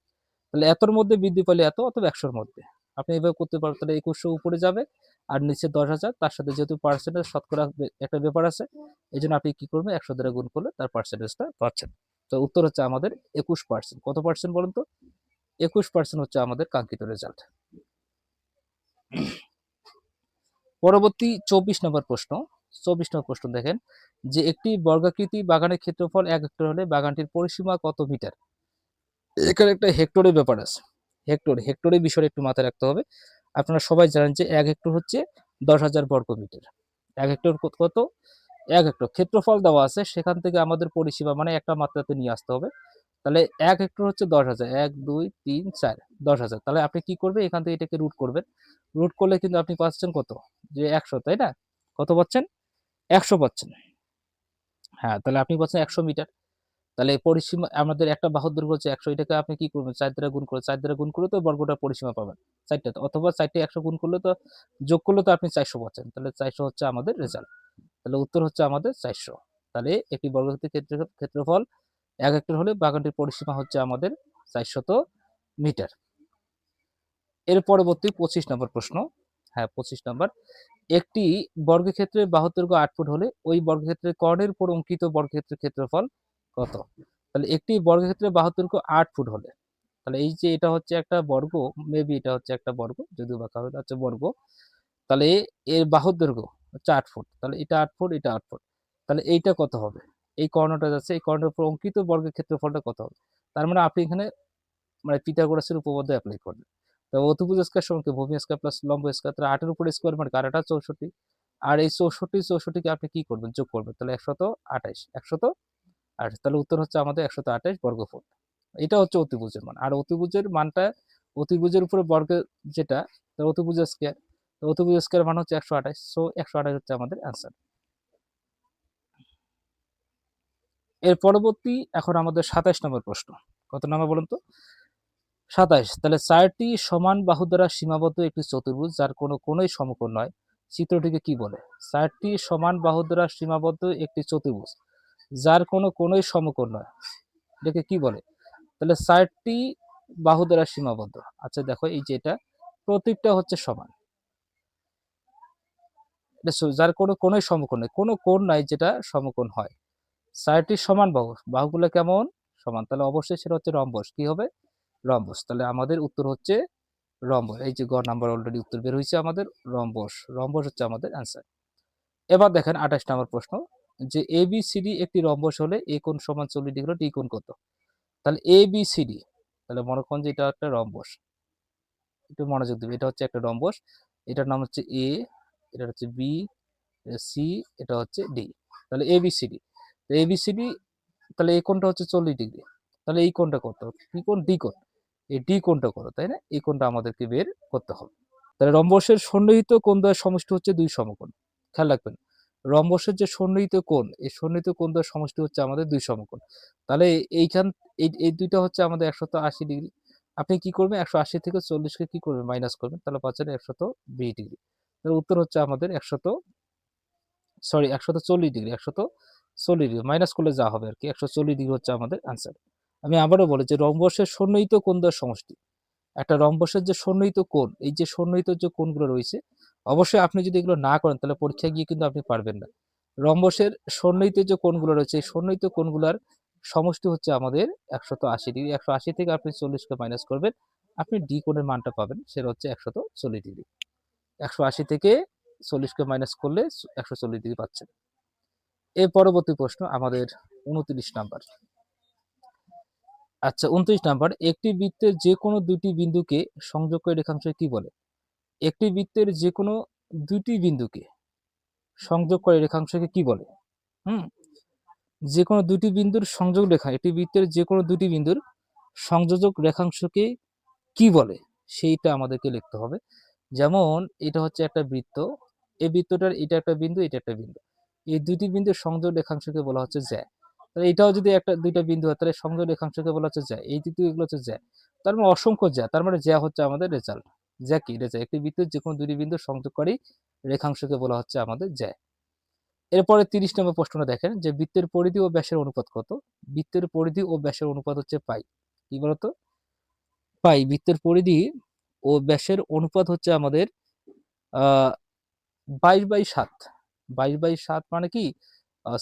তাহলে এতর মধ্যে বৃদ্ধি পাইলে এত, অথবা 100-র মধ্যে। আপনি এভাবে করতে পারেন। তাহলে 2100 উপরে যাবে আর নিচে 10,000, তার সাথে যেহেতু পার্সেন্টেজ শতকরা একটা ব্যাপার আছে, এই জন্য আপনি কি করবেন? 100 দ্বারা গুণ করলে তার পার্সেন্টেজটা পাচ্ছেন। তো উত্তর হচ্ছে আমাদের 21%। কত পার্সেন্ট বলুন তো? 21% হচ্ছে আমাদের কাঙ্ক্ষিত রেজাল্ট। পরবর্তী 24 নম্বর প্রশ্ন। 24 নম্বর প্রশ্ন দেখেন, যে একটি বর্গাকৃতি বাগানের ক্ষেত্রফল 1 হেক্টর হলে বাগানটির পরিসীমা কত মিটার? এখানে একটা হেক্টরের ব্যাপার আছে। হেক্টরের বিষয়টা একটু মাথায় রাখতে হবে। আপনারা সবাই জানেন যে 1 হেক্টর হচ্ছে 10,000 বর্গ মিটার। 1 হেক্টর কত? 1 হেক্টর ক্ষেত্রফল দেওয়া আছে, সেখান থেকে আমাদের পরিসীমা মানে একটা মাত্রাতে নিয়ে আসতে হবে। তাহলে 1 হেক্টর হচ্ছে 10,000, 1 2 3 4, 10,000। তাহলে আপনি কি করবেন? এখান থেকে এটাকে রুট করবেন। রুট করলে কিন্তু আপনি পাচ্ছেন কত? যে 100, তাই না? কত পাচ্ছেন? 100 পাচ্ছেন। হ্যাঁ, তাহলে আপনি পাচ্ছেন 100 মিটার। তাহলে পরিসীমা আমাদের একটা বাহুর দৈর্ঘ্য হচ্ছে 100, এটাকে আপনি কি করবেন? 4 দ্বারা গুণ করে, 4 দ্বারা গুণ করলে তো বর্গটার পরিসীমা পাবেন। 4 টা, অথবা 4 টা 100 গুণ করলে তো, যোগ করলে তো আপনি 400 পাচ্ছেন। তাহলে 400 হচ্ছে আমাদের রেজাল্ট। তাহলে উত্তর হচ্ছে আমাদের 400। তাহলে একটি বর্গক্ষেত্রের ক্ষেত্রফল 1 হেক্টর হলে বাগানটির পরিসীমা হচ্ছে আমাদের 400 মিটার। এর পরবর্তী 25 নম্বর প্রশ্ন। হ্যাঁ, 25 নম্বর, একটি বর্গক্ষেত্রের বাহুর দৈর্ঘ্য 8 ফুট হলে ওই বর্গক্ষেত্রের কর্ণের উপর অঙ্কিত বর্গক্ষেত্রের ক্ষেত্রফল কত? তাহলে একটি বর্গক্ষেত্রের বাহুর দৈর্ঘ্য 8 ফুট হলে, তাহলে এই যে এটা হচ্ছে একটা বর্গ, মেবি এটা হচ্ছে একটা বর্গ, যদিও বা কারো হচ্ছে বর্গ, তাহলে এর বাহুর দৈর্ঘ্য হচ্ছে 8 ফুট, তাহলে এটা 8 ফুট, এটা 8 ফুট, তাহলে এইটা কত হবে? এই কর্ণটা যাচ্ছে, এই কর্ণের উপর অঙ্কিত বর্গের ক্ষেত্রফলটা কত হবে? তার মানে আপনি এখানে মানে পিথাগোরাসের উপপাদ্য অ্যাপ্লাই করবেন। তো অতিভুজ স্কয়ার সমান কি? ভূমি স্কয়ার প্লাস লম্ব স্কয়ার, তাহলে 8 এর উপর স্কয়ার মানে কার? 8 64, আর এই 64 কে আপনি কি করবেন? যোগ করবেন, তাহলে 128, 128, তাহলে উত্তর হচ্ছে আমাদের 128 বর্গফুট। এটা হচ্ছে অতিভুজের মান। আর অতিভুজের মানটা, অতিভুজের উপরে বর্গের যেটা, অতিভুজ স্কয়ার, তো অতিভুজ স্কয়ার মান হচ্ছে 128, সো 128 হচ্ছে আমাদের অ্যান্সার। এর পরবর্তী এখন আমাদের 27 নম্বর প্রশ্ন। কত নম্বর বলুন তো? 27, তাহলে 4টি সমান বাহু দ্বারা সীমাবদ্ধ একটি চতুর্ভুজ যার কোনো কোণই সমকোণ নয়, চিত্রটিকে কি বলে? 4টি সমান বাহু দ্বারা সীমাবদ্ধ একটি চতুর্ভুজ যার কোনো কোণই সমকোণ নয়, এটাকে কি বলে? তাহলে 4টি বাহু দ্বারা সীমাবদ্ধ। আচ্ছা দেখো, এই যে এটা প্রত্যেকটা হচ্ছে সমান, যার কোনো কোণই সমকোণ নেই, কোনো কোণ নাই যেটা সমকোণ হয়। 4টি সমান বাহু, বাহুগুলো কেমন? সমান, তাহলে অবশ্যই সেটা হচ্ছে রম্বস। কি হবে? রম্বস। তাহলে আমাদের উত্তর হচ্ছে রম্বস। এই যে গ নাম্বার অলরেডি উত্তর বের হয়েছে আমাদের, রম্বস। রম্বস হচ্ছে আমাদের অ্যান্সার। এবার দেখেন 28 নম্বর প্রশ্ন, যে এ বি সি ডি একটি রম্বস হলে এ কোণ সমান 40 ডিগ্রি, ডি কোণ কত? তাহলে এ বি সি ডি, তাহলে মনে করেন যে এটা একটা রম্বস, একটু মনোযোগ দিবে, এটা হচ্ছে একটা রম্বস, এটার নাম হচ্ছে এ, এটা হচ্ছে বি, সি, এটা হচ্ছে ডি। তাহলে A B C D, A B C D, তাহলে এই কোণটা হচ্ছে 40 ডিগ্রি, তাহলে এই কোণটা কত? কি কোণ? ডি কোণ। এই ডি কোণটা কত, তাই না? এই কোণটা আমাদেরকে বের করতে হবে। তাহলে রম্বসের সন্নিহিত কোণদ্বয়ের সমষ্টি হচ্ছে দুই সমকোণ। খেয়াল রাখবেন, রম্বসের যে সন্নিহিত কোণ, এই সন্নিহিত কোণদ্বয়ের সমষ্টি হচ্ছে আমাদের দুই সমকোণ। তাহলে এইখান এই দুইটা হচ্ছে আমাদের 180 ডিগ্রি। আপনি কি করবেন? 180 থেকে 40 কে কি করবেন? মাইনাস করবেন, তাহলে পাচ্ছেন 120 ডিগ্রি। তাহলে উত্তর হচ্ছে আমাদের 140 ডিগ্রি, 140 ডিগ্রি মাইনাস করলে যা হবে আর কি, 140 ডিগ্রি হচ্ছে আমাদের আনসার। আমি আবারও বলি যে রম্বসের সন্নিহিত কোণদ্বয়ের সমষ্টি, একটা রম্বসের যে সন্নিহিত কোণ, এই যে সন্নিহিত যে কোণগুলো রয়েছে, অবশ্যই আপনি যদি এগুলো না করেন তাহলে পরীক্ষায় গিয়ে কিন্তু আপনি পারবেন না। রম্বসের সন্নিহিত যে কোণগুলো রয়েছে, এই সন্নিহিত কোণগুলোর সমষ্টি হচ্ছে আমাদের 180 ডিগ্রি। 180 থেকে আপনি 40 কে মাইনাস করবেন, আপনি ডি কোণের মানটা পাবেন, সেটা হচ্ছে 140 ডিগ্রি। 180 থেকে 40 কে মাইনাস করলে 140 ডিগ্রি পাচ্ছেন। এর পরবর্তী প্রশ্ন আমাদের 29 নাম্বার। আচ্ছা 29 নাম্বার, একটি বৃত্তের যে কোনো দুটি বিন্দুকে সংযোগ করে রেখাংশকে কি বলে? একটি বৃত্তের যে কোনো দুটি বিন্দুকে সংযোগ করে রেখাংশকে কি বলে? হুম, যে কোনো দুটি বিন্দুর সংযোগ রেখা, একটি বৃত্তের যে কোনো দুটি বিন্দুর সংযোজক রেখাংশকে কি বলে? সেইটা আমাদেরকে লিখতে হবে। যেমন এটা হচ্ছে একটা বৃত্ত, এই বৃত্তটার এটা একটা বিন্দু, এটা একটা বিন্দু, এই দুটি বিন্দুর সংযোগ রেখাংশকে বলা হচ্ছে জ্যা। তাহলে এটাও যদি একটা দুইটা বিন্দু হয়, তাহলে সংযোগ রেখাংশকে বলা হচ্ছে জ্যা। এই দ্বিতীয় এগুলো হচ্ছে জ্যা, তার মানে অসংখ্য জ্যা, তার মানে জ্যা হচ্ছে আমাদের রেজাল্ট। জ্যা কি? রেজাল্ট। একটি বৃত্তের যে কোনো দুটি বিন্দু সংযোগকারী রেখাংশকে বলা হচ্ছে আমাদের জ্যা। এরপরে 30 নম্বর প্রশ্নটা দেখেন, যে বৃত্তের পরিধি ও ব্যাসের অনুপাত কত? বৃত্তের পরিধি ও ব্যাসের অনুপাত হচ্ছে পাই। কি বলতো? পাই। বৃত্তের পরিধি ও ব্যাসের অনুপাত হচ্ছে আমাদের 22/7। 22/7 মানে কি?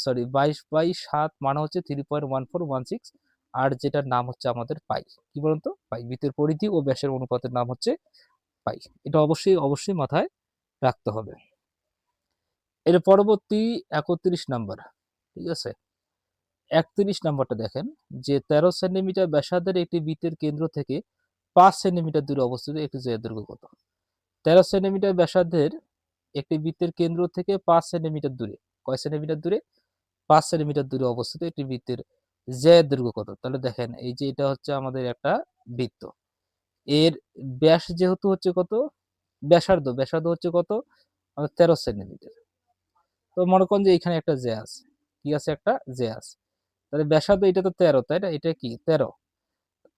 সরি, 22/7 মানে হচ্ছে 3.1416, আর যেটার নাম হচ্ছে আমাদের পাই। কি বলুন তো? পাই। বৃত্তের পরিধি ও ব্যাসের অনুপাতের নাম হচ্ছে পাই। এটা অবশ্যই মাথায় রাখতে হবে। এর পরবর্তী 31 নাম্বার, ঠিক আছে? 31 নাম্বারটা দেখেন, যে 13 সেন্টিমিটার ব্যাসার্ধের একটি বৃত্তের কেন্দ্র থেকে 5 সেন্টিমিটার দূরে অবস্থিত একটি জ্যায়ের দৈর্ঘ্য কত? 13 সেন্টিমিটার ব্যাসার্ধের একটি বৃত্তের কেন্দ্র থেকে 5 সেন্টিমিটার দূরে, কয় সেন্টিমিটার দূরে? 5 সেন্টিমিটার দূরে অবস্থিত একটি বৃত্তের জ্যায়ের দৈর্ঘ্য কত? তাহলে দেখেন, এই যে এটা হচ্ছে আমাদের একটা বৃত্ত, এর ব্যাস যেহেতু হচ্ছে কত? ব্যাসার্ধ হচ্ছে কত? আমাদের 13 সেন্টিমিটার। তো মনে করেন যে এখানে একটা জ্যা আছে, কি আছে? একটা জ্যা আছে। তাহলে ব্যাসার্ধ এটা তো 13, তাই না? এটা কি 13?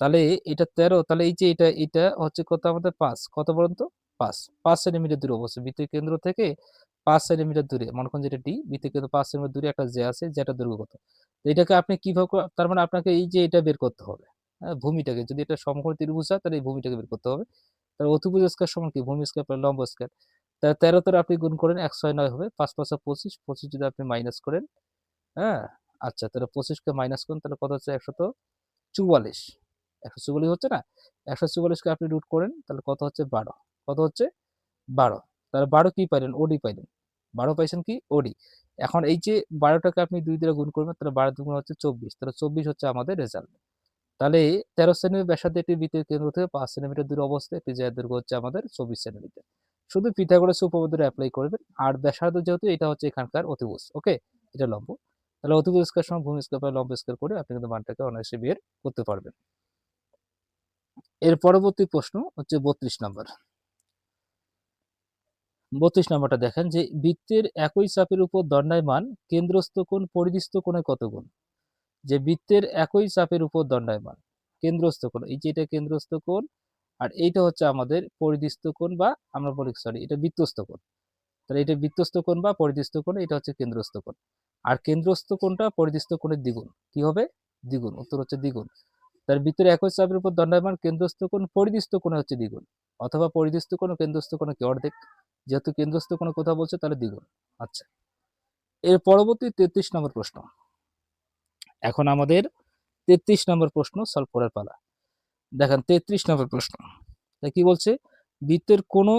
তাহলে এটা 13, তাহলে এই যে এটা হচ্ছে কত আমাদের? 5। কত বলুন তো? 5 সেন্টিমিটার দূরে অবস্থিত বৃত্তের কেন্দ্র থেকে 5 সেন্টিমিটার দূরে, মনে করেন যেটা ডি, বৃত্তের কেন্দ্র 5 সেন্টিমিটার দূরে একটা জ্যা আছে, যেটার দৈর্ঘ্য কত? তো এটাকে আপনি কিভাবে তার মানে আপনাকে এই যে এটা বের করতে হবে। হ্যাঁ, ভূমিটাকে, যদি এটা সমকোণী ত্রিভুজ হয় তাহলে এই ভূমিটাকে বের করতে হবে। তাহলে অতিভুজ স্কয়ার সমান কি? ভূমি স্কয়ার প্লাস লম্ব স্কয়ার। তাহলে 13 তে আপনি গুণ করেন, 1 6 9 হবে, 5 5 25, 25 যদি আপনি মাইনাস করেন, হ্যাঁ, আচ্ছা তাহলে 25 কে মাইনাস করেন, তাহলে কত হচ্ছে? 144। 144 হচ্ছে না? 144 কে আপনি রুট করেন, তাহলে কত হচ্ছে? 12। কত হচ্ছে? 12। তাহলে 12 কি পাইলেন? ওডি পাইলেন। 12 পাইছেন কি? ওডি। এখন এই যে 12 টাকে আপনি 2 দ্বারা গুণ করবেন, তাহলে 12 দুগুণ হচ্ছে 24। তাহলে 24 হচ্ছে আমাদের রেজাল্ট। তাহলে 13 সেন্টিমিটার ব্যাসার্ধে একটি বৃত্তের কেন্দ্র থেকে 5 সেন্টিমিটার দূরে অবস্থিত একটি জ্যায়ের দৈর্ঘ্য হচ্ছে আমাদের 24 সেন্টিমিটার। শুধু পিথাগোরাস উপপাদ্যটা এপ্লাই করবেন। আর ব্যাসার্ধ যেহেতু, এটা হচ্ছে এখানকার অতিভুজ। ওকে? এটা লম্ব। তাহলে অতিভুজ স্কয়ার সমান ভূমি স্কয়ার প্লাস লম্ব স্কয়ার করে আপনি কিন্তু মানটাকে অনায়াসে বের করতে পারবেন। এর পরবর্তী প্রশ্ন হচ্ছে 32 নাম্বার। 32 নাম্বারটা দেখেন, যে বৃত্তের একই চাপের উপর দণ্ডায়মান কেন্দ্রস্থ কোণ পরিধিস্থ কোণের কত গুণ? যে বৃত্তের একই চাপের উপর দণ্ডায়মান, কেন্দ্রস্থ কোণ, এই যে এটা কেন্দ্রস্থ কোণ, আর এইটা হচ্ছে আমাদের পরিধিস্থ কোণ, বা আমরা বলি সরি এটা বৃত্তস্থ কোণ। তাহলে এটা বৃত্তস্থ কোণ বা পরিধিস্থ কোণ, এটা হচ্ছে কেন্দ্রস্থ কোণ। আর কেন্দ্রস্থ কোণটা পরিধিস্থ কোণের দ্বিগুণ। কি হবে? দ্বিগুণ। উত্তর হচ্ছে দ্বিগুণ। তার ভিতরে একই চাপের উপর দণ্ডায়মান কেন্দ্রস্থ কোণ পরিধিস্থ কোণে হচ্ছে দ্বিগুণ, অথবা পরিধিস্থ কোণ ও কেন্দ্রস্থ কোণে কি অর্ধেক। যেহেতু কেন্দ্রস্থ কোণের কথা বলছে তাহলে দ্বিগুণ। আচ্ছা, এর পরবর্তী 33 নম্বর প্রশ্ন। এখন আমাদের 33 নম্বর প্রশ্ন সলভ করার পালা। দেখেন 33 নম্বর প্রশ্ন। কি বলছে? বৃত্তের কোনো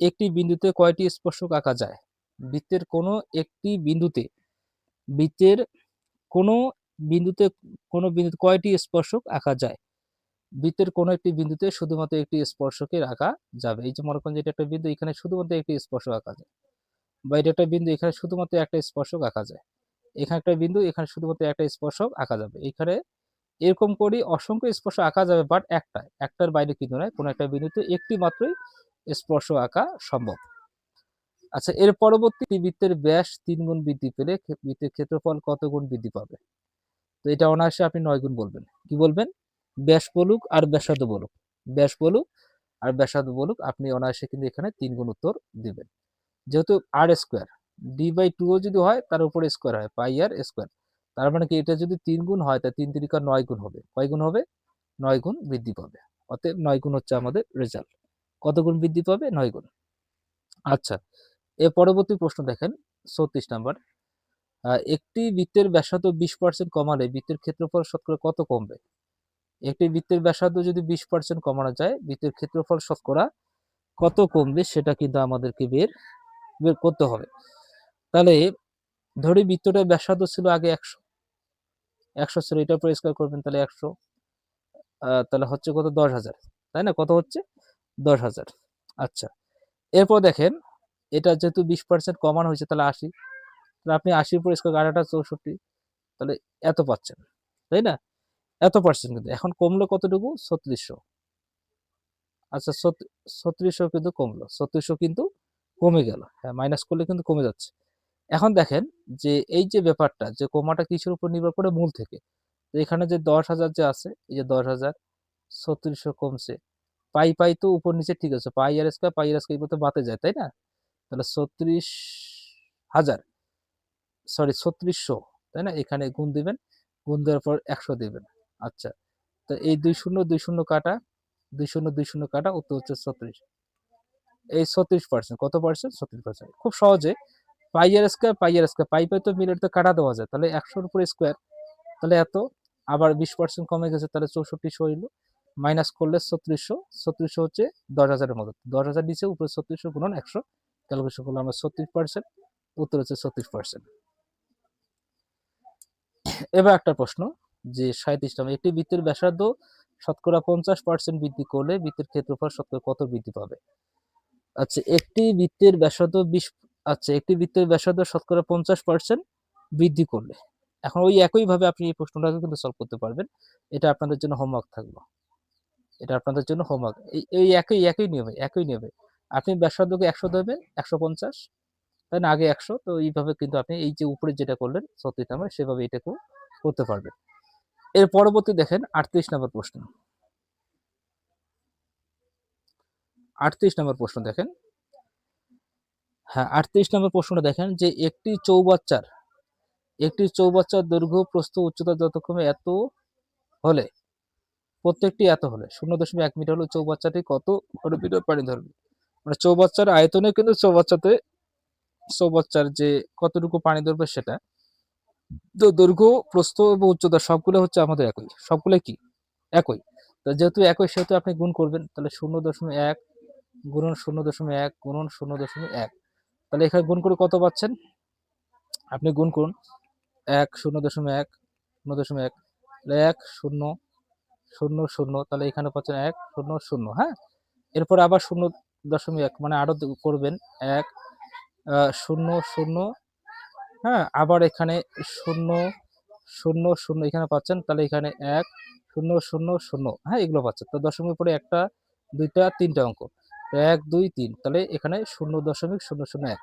একটি বিন্দুতে কয়টি স্পর্শক আঁকা যায়? বৃত্তের কোনো একটি বিন্দুতে বৃত্তের কোনো বিন্দুতে কয়টি স্পর্শক আঁকা যায়? বৃত্তের কোনো একটি বিন্দুতে শুধুমাত্র একটি স্পর্শকের আঁকা যাবে। এই যে মনে করেন যে এটা একটা বিন্দু, এখানে শুধুমাত্র একটি স্পর্শক আঁকা যায়, বা এটা একটা বিন্দু, এখানে শুধুমাত্র একটা স্পর্শক আঁকা যায়। এখানে একটা বিন্দু, এখানে শুধুমাত্র একটা স্পর্শক আঁকা যাবে। এখানে এরকম করে অসংখ্য স্পর্শ আঁকা যাবে, বাট একটার বাইরে কিন্তু নয়। কোনো একটা বিন্দুতে একটি মাত্রই স্পর্শ আঁকা সম্ভব। আচ্ছা, এর পরবর্তী বৃত্তের ব্যাস 3 গুণ বৃদ্ধি পেলে বৃত্তের ক্ষেত্রফল কত গুণ বৃদ্ধি পাবে? তো এটা অনায়াসে আপনি 9 গুণ বলবেন। কি বলবেন? ব্যাস বলুক আর ব্যাসার্ধ বলুক, ব্যাস বলুক আর ব্যাসার্ধ বলুক, আপনি অনায়াসে কিন্তু এখানে 3 গুণ উত্তর দিবেন। যেহেতু আর স্কোয়ার d/2 ও যদি হয় তার উপরে স্কোয়ার হয়, পাই আর স্কোয়ার। তার মানে কি এটা যদি 3 গুণ হয় তা 3 3 9 গুণ হবে। কয় গুণ হবে? 9 গুণ বৃদ্ধি পাবে। অতএব 9 গুণ হচ্ছে আমাদের রেজাল্ট। কত গুণ বৃদ্ধি পাবে? 9 গুণ। আচ্ছা, এর পরবর্তী প্রশ্ন দেখেন 34 নাম্বার। একটি বৃত্তের ব্যাসার্ধ 20% কমালে বৃত্তের ক্ষেত্রফল শতকরা কত কমবে? একটি বৃত্তের ব্যাসার্ধ যদি 20% কমানো যায়, বৃত্তের ক্ষেত্রফল শতকরা কত কমবে সেটা কিন্তু আমাদেরকে বের করতে হবে। তাহলে ধরি বৃত্তটার ব্যাসার্ধ ছিল আগে 100 ছিল, এটার উপর স্কয়ার করবেন তাহলে 100, তাহলে হচ্ছে কত? 10,000, তাই না? কত হচ্ছে? 10,000। আচ্ছা, এরপর দেখেন এটা যেহেতু 20% কমানো হয়েছে তাহলে 80, তাহলে আপনি 80 উপর স্কয়ার 8 64, তাহলে এত পাচ্ছেন, তাই না? এত পার্সেন্ট কিন্তু এখন কমলো কতটুকু? 3600। আচ্ছা, 3600 কিন্তু কমলো, 3600 কিন্তু কমে গেল। হ্যাঁ, মাইনাস করলে কিন্তু কমে যাচ্ছে। এখন দেখেন যে এই যে ব্যাপারটা, যে কমাটা কিসের উপর নির্ভর করে? মূল থেকে। তো এখানে যে 10,000 যে আছে, এই যে 10,000, 3600 কমছে। পাই তো উপর নিচে ঠিক আছে, পাই আর স্কয়ার এই মতো বাতে যায়, তাই না? তাহলে 36,000, সরি 3600, তাই না? এখানে গুণ দিবেন, গুণ দেওয়ার পর 100 দিবেন। আচ্ছা, তো এই 2 শূন্য 2 শূন্য কাটা, 2 শূন্য 2 শূন্য কাটা, উত্তর হচ্ছে 36। এই 36%, কত পার্সেন্ট? 36%। খুব সহজে পাই তো মিলে তো কাটা দেওয়া যায়, তাহলে 100 উপরে স্কয়ার, তাহলে এত, আবার 20% কমে গেছে তাহলে 6400 হইল, মাইনাস করলে 3600 হচ্ছে 10,000 এর মতো, 10,000 নিচে উপরে 3600 গুণন 100, ক্যালকুলেশন করলে আমরা 36%, উত্তর হচ্ছে 36%। এবার একটা প্রশ্ন, যে 37 নম্বর, একটি বৃত্তের ব্যাসার্ধ শতকরা 50% বৃদ্ধি করলে বৃত্তের ক্ষেত্রফল শতকরা কত বৃদ্ধি পাবে? আচ্ছা, একটি বৃত্তের ব্যাসার্ধ 20, আচ্ছা একটি বৃত্তের ব্যাসার্ধ শতকরা 50% বৃদ্ধি করলে, এখন ওই একইভাবে আপনি এই প্রশ্নটাকে কিন্তু সলভ করতে পারবেন। এটা আপনাদের জন্য হোমওয়ার্ক থাকলো, এটা আপনাদের জন্য হোমওয়ার্ক। এই একই নিয়মে আপনি ব্যাসার্ধকে 100 ধরবেন, 150, তাই না? আগে 100, তো এইভাবে কিন্তু আপনি এই যে উপরে যেটা করলেন 36 নাম্বার, সেভাবে এটাকেও করতে পারবেন। এর পরবর্তী দেখেন 38 নম্বর প্রশ্ন। 38 নম্বর প্রশ্ন দেখেন। হ্যাঁ, 38 নম্বর প্রশ্নটা দেখেন যে একটি চৌবাচ্চার দৈর্ঘ্য প্রস্থ উচ্চতা যথাক্রমে এত হলে, প্রত্যেকটি এত হলে 0.1 মিটার হলে চৌবাচ্চাটি কত ঘনমিটার পানি ধরবে? মানে চৌবাচ্চার আয়তনে কিন্তু চৌবাচ্চার যে কতটুকু পানি ধরবে সেটা। তো দৈর্ঘ্য, প্রস্থ এবং উচ্চতা সবগুলো হচ্ছে আমাদের একই, সবগুলো কি একই। তো যেহেতু একই সেহেতু আপনি গুণ করবেন, তাহলে 0.1 গুণন 0.1 গুণন 0.1, তাহলে এখানে গুণ করে কত পাচ্ছেন? আপনি গুণ করুন 1 0.1 0.1, 1 0 0 0, তাহলে এখানে পাচ্ছেন 1 0 0। হ্যাঁ, এরপরে আবার 0.1 মানে আরো করবেন 1 0 0, হ্যাঁ, আবার এখানে 0 0 0 এখানে পাচ্ছেন, তাহলে এখানে 1 0 0 0, হ্যাঁ, এগুলো পাচ্ছেন। তো দশমিক পরে একটা, দুইটা, তিনটা অঙ্ক, 1 2 3, তাহলে এখানে 0.001,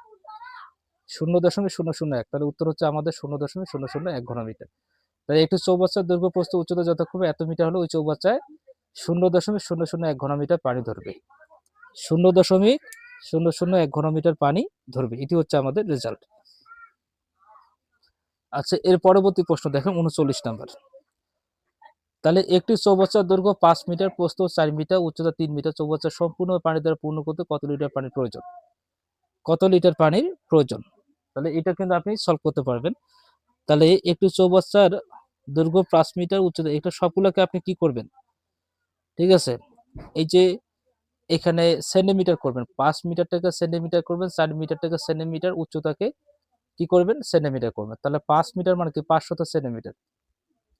0.001, তাহলে উত্তর হচ্ছে আমাদের 0.001 ঘনমিটার। তাই একটি চৌবাচ্চার দৈর্ঘ্য প্রস্থ উচ্চতা যথাক্রমে এত মিটার হলে ওই চৌবাচ্চায় 0.001 ঘনমিটার পানি ধরবে। 0.001 ঘনমিটার পানি ধরবে, এটি হচ্ছে আমাদের রেজাল্ট। আচ্ছা, এর পরবর্তী প্রশ্ন দেখেন 39 নাম্বার। তাহলে একটি চৌবাচ্চার দৈর্ঘ্য 5 মিটার, প্রস্থ 4 মিটার, উচ্চতা 3 মিটার, চৌবাচ্চা সম্পূর্ণ পানি দ্বারা পূর্ণ করতে কত লিটার পানির প্রয়োজন? কত লিটার পানির প্রয়োজন? তাহলে এটা কিন্তু আপনি সলভ করতে পারবেন। তাহলে একটি চৌবাচ্চার দৈর্ঘ্য 5 মিটার, উচ্চতা, এটা সবগুলোকে আপনি কি করবেন? ঠিক আছে, এই যে এখানে সেন্টিমিটার করবেন, 5 মিটারটাকে সেন্টিমিটার করবেন, 4 মিটারটাকে সেন্টিমিটার, উচ্চতাকে কি করবেন? সেন্টিমিটার করবেন। তাহলে 5 মিটার মানে কি 500 সেন্টিমিটার,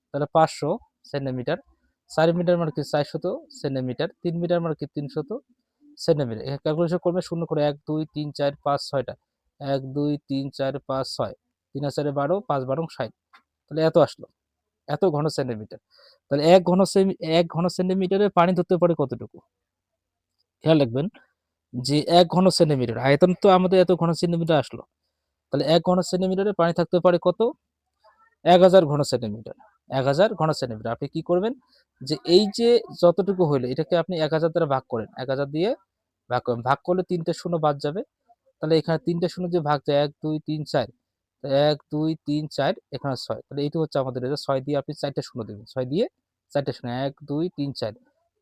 তাহলে 500 সেন্টিমিটার। 4 মিটার মানে কি 400 সেন্টিমিটার, 3 মিটার মানে কি 300 সেন্টিমিটার। এখানে ক্যালকুলেশন করবেন, শূন্য করে 1 2 3 4 5 6টা, 1 2 3 4 5 6, 3 আর 4 12, 5 12 60, তাহলে এত আসলো, এত ঘন সেন্টিমিটার। তাহলে 1 ঘন সেন্টিমিটারে পানি ধরতে পারে কতটুকু? খেয়াল রাখবেন যে 1 ঘন সেন্টিমিটার আয়তন তো আমাদের এত ঘন সেন্টিমিটার আসলো, তাহলে 1 ঘন সেন্টিমিটারে পানি থাকতে পারে কত? 1000 ঘন সেন্টিমিটার। 1000 ঘন সেন্টিমিটার। আপনি কি করবেন যে এই যে যতটুকু হইলো এটাকে আপনি 1000 দ্বারা ভাগ করেন, 1000 দিয়ে ভাগ করেন, ভাগ করলে 3টে শূন্য বাদ যাবে। তাহলে এখানে 3টে শূন্য যে ভাগ যায় 1 2 3 4, 1 2 3 4, এখানে 6, তাহলে এইটা হচ্ছে আমাদের রেজাল্ট। 6 দিয়ে আপনি 4টে শূন্য দিবেন, 6 দিয়ে 4টে শূন্য, 1 2 3 4,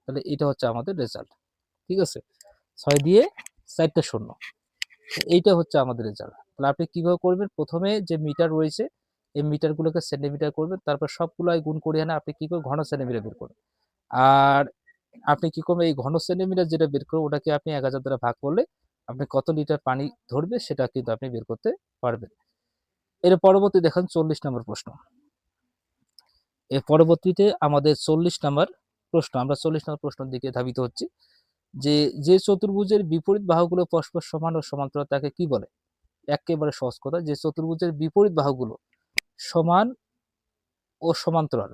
তাহলে এটা হচ্ছে আমাদের রেজাল্ট। ঠিক আছে, 6 দিয়ে 4টে শূন্য, এইটা হচ্ছে আমাদের রেজাল্ট। তাহলে আপনি কিভাবে করবেন? প্রথমে যে মিটার রয়েছে এই মিটারগুলোকে সেন্টিমিটার করবেন, তারপর সবগুলাই গুণ করে এনে আপনি কি করবেন? ঘন সেন্টিমিটার বের করবেন। আর আপনি কি করবেন? এই ঘন সেন্টিমিটার যেটা বের করবেন ওটাকে আপনি 1000 দ্বারা ভাগ করলে আপনি কত লিটার পানি ধরবে সেটা কিন্তু আপনি বের করতে পারবেন। এর পরবর্তী দেখেন 40 নম্বর প্রশ্ন। এর পরবর্তীতে আমাদের 40 নম্বর প্রশ্ন, আমরা 40 নম্বর প্রশ্নের দিকে ধাবিত হচ্ছি যে, যে চতুর্ভুজের বিপরীত বাহুগুলো পরস্পর সমান ও সমান্তরাল তাকে কি বলে? একেবারে সহজ কথা, যে চতুর্ভুজের বিপরীত বাহুগুলো সমান ও সমান্তরাল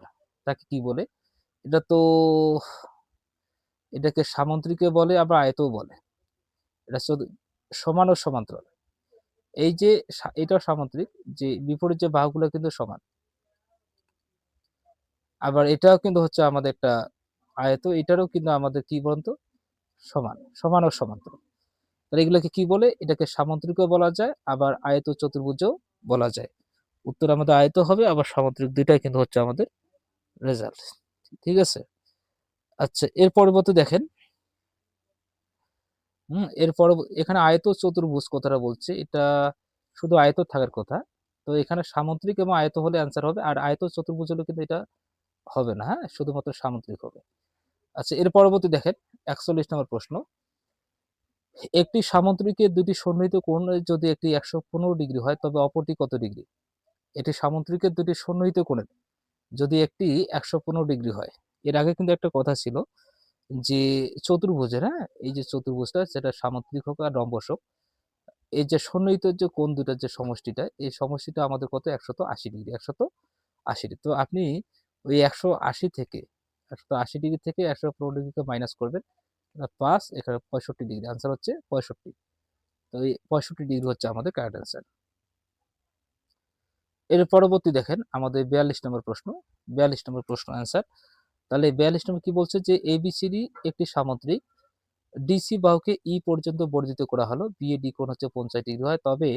তাকে কি বলে? এটা তো এটাকে সামান্তরিকও বলে আবার আয়তও বলে। এটা সমান ও সমান্তরাল। এই যে এটাও সামান্তরিক, যে বিপরীত যে বাহুগুলো কিন্তু সমান। আবার এটাও কিন্তু হচ্ছে আমাদের একটা আয়ত, এটারও কিন্তু আমাদের কি বলুন তো? সমান, সমান ও সমান্তরাল। তাহলে এগুলোকে কি বলে? এটাকে সামান্তরিকও বলা যায় আবার আয়ত চতুর্ভুজও বলা যায়। উত্তর আমাদের আয়ত হবে আবার সামান্তরিক, দুইটাই কিন্তু হচ্ছে আমাদের রেজাল্ট। ঠিক আছে? আচ্ছা, এর পরবর্তী দেখেন, এরপর এখানে আয়ত চতুর্ভুজ কথাটা বলছে, এটা শুধু আয়ত থাকার কথা। তো এখানে সামুদ্রিক এবং আয়ত হলে অ্যান্সার হবে, আর আয়ত চতুর্ভুজ হলে কিন্তু এটা হবে না, হ্যাঁ, শুধুমাত্র সামুদ্রিক হবে। আচ্ছা, এর পরবর্তী দেখেন 41 নম্বর প্রশ্ন। একটি সামুদ্রিকের দুটি সন্নিহিত কোণ যদি একটি 115 ডিগ্রি হয় তবে অপরটি কত ডিগ্রি? এটি সামুদ্রিকের দুটি সন্নিহিত কোণের যদি একটি 115 ডিগ্রি হয়। এর আগে কিন্তু একটা কথা ছিল যে চতুর্ভুজের, হ্যাঁ, এই যে চতুর্ভুজটা সেটা সামুদ্রিক হোক আর রম্বস হোক, এই যে সন্নিহিত যে কোণ দুটার যে সমষ্টিটা, এই সমষ্টিটা আমাদের কত? 180 ডিগ্রি, 180 ডিগ্রি। তো আপনি ওই 180 থেকে 180 ডিগ্রি থেকে 115 ডিগ্রিকে মাইনাস করবেন, প্লাস এখানে 65 ডিগ্রি, আনসার হচ্ছে 65। তো এই 65 ডিগ্রি হচ্ছে আমাদের কারেক্ট আনসার। এর পরবর্তী দেখেন আমাদের 42 নম্বর প্রশ্ন। 42 নম্বর প্রশ্ন আনসার। তাহলে 42 নম্বর কি বলছে? যে এবিসিডি একটি সামুদ্রিক, ডিসি বাহুকে ই পর্যন্ত বর্ধিত করা হলো, বিএডি কোণ হচ্ছে 50 ডিগ্রি হয়, তবে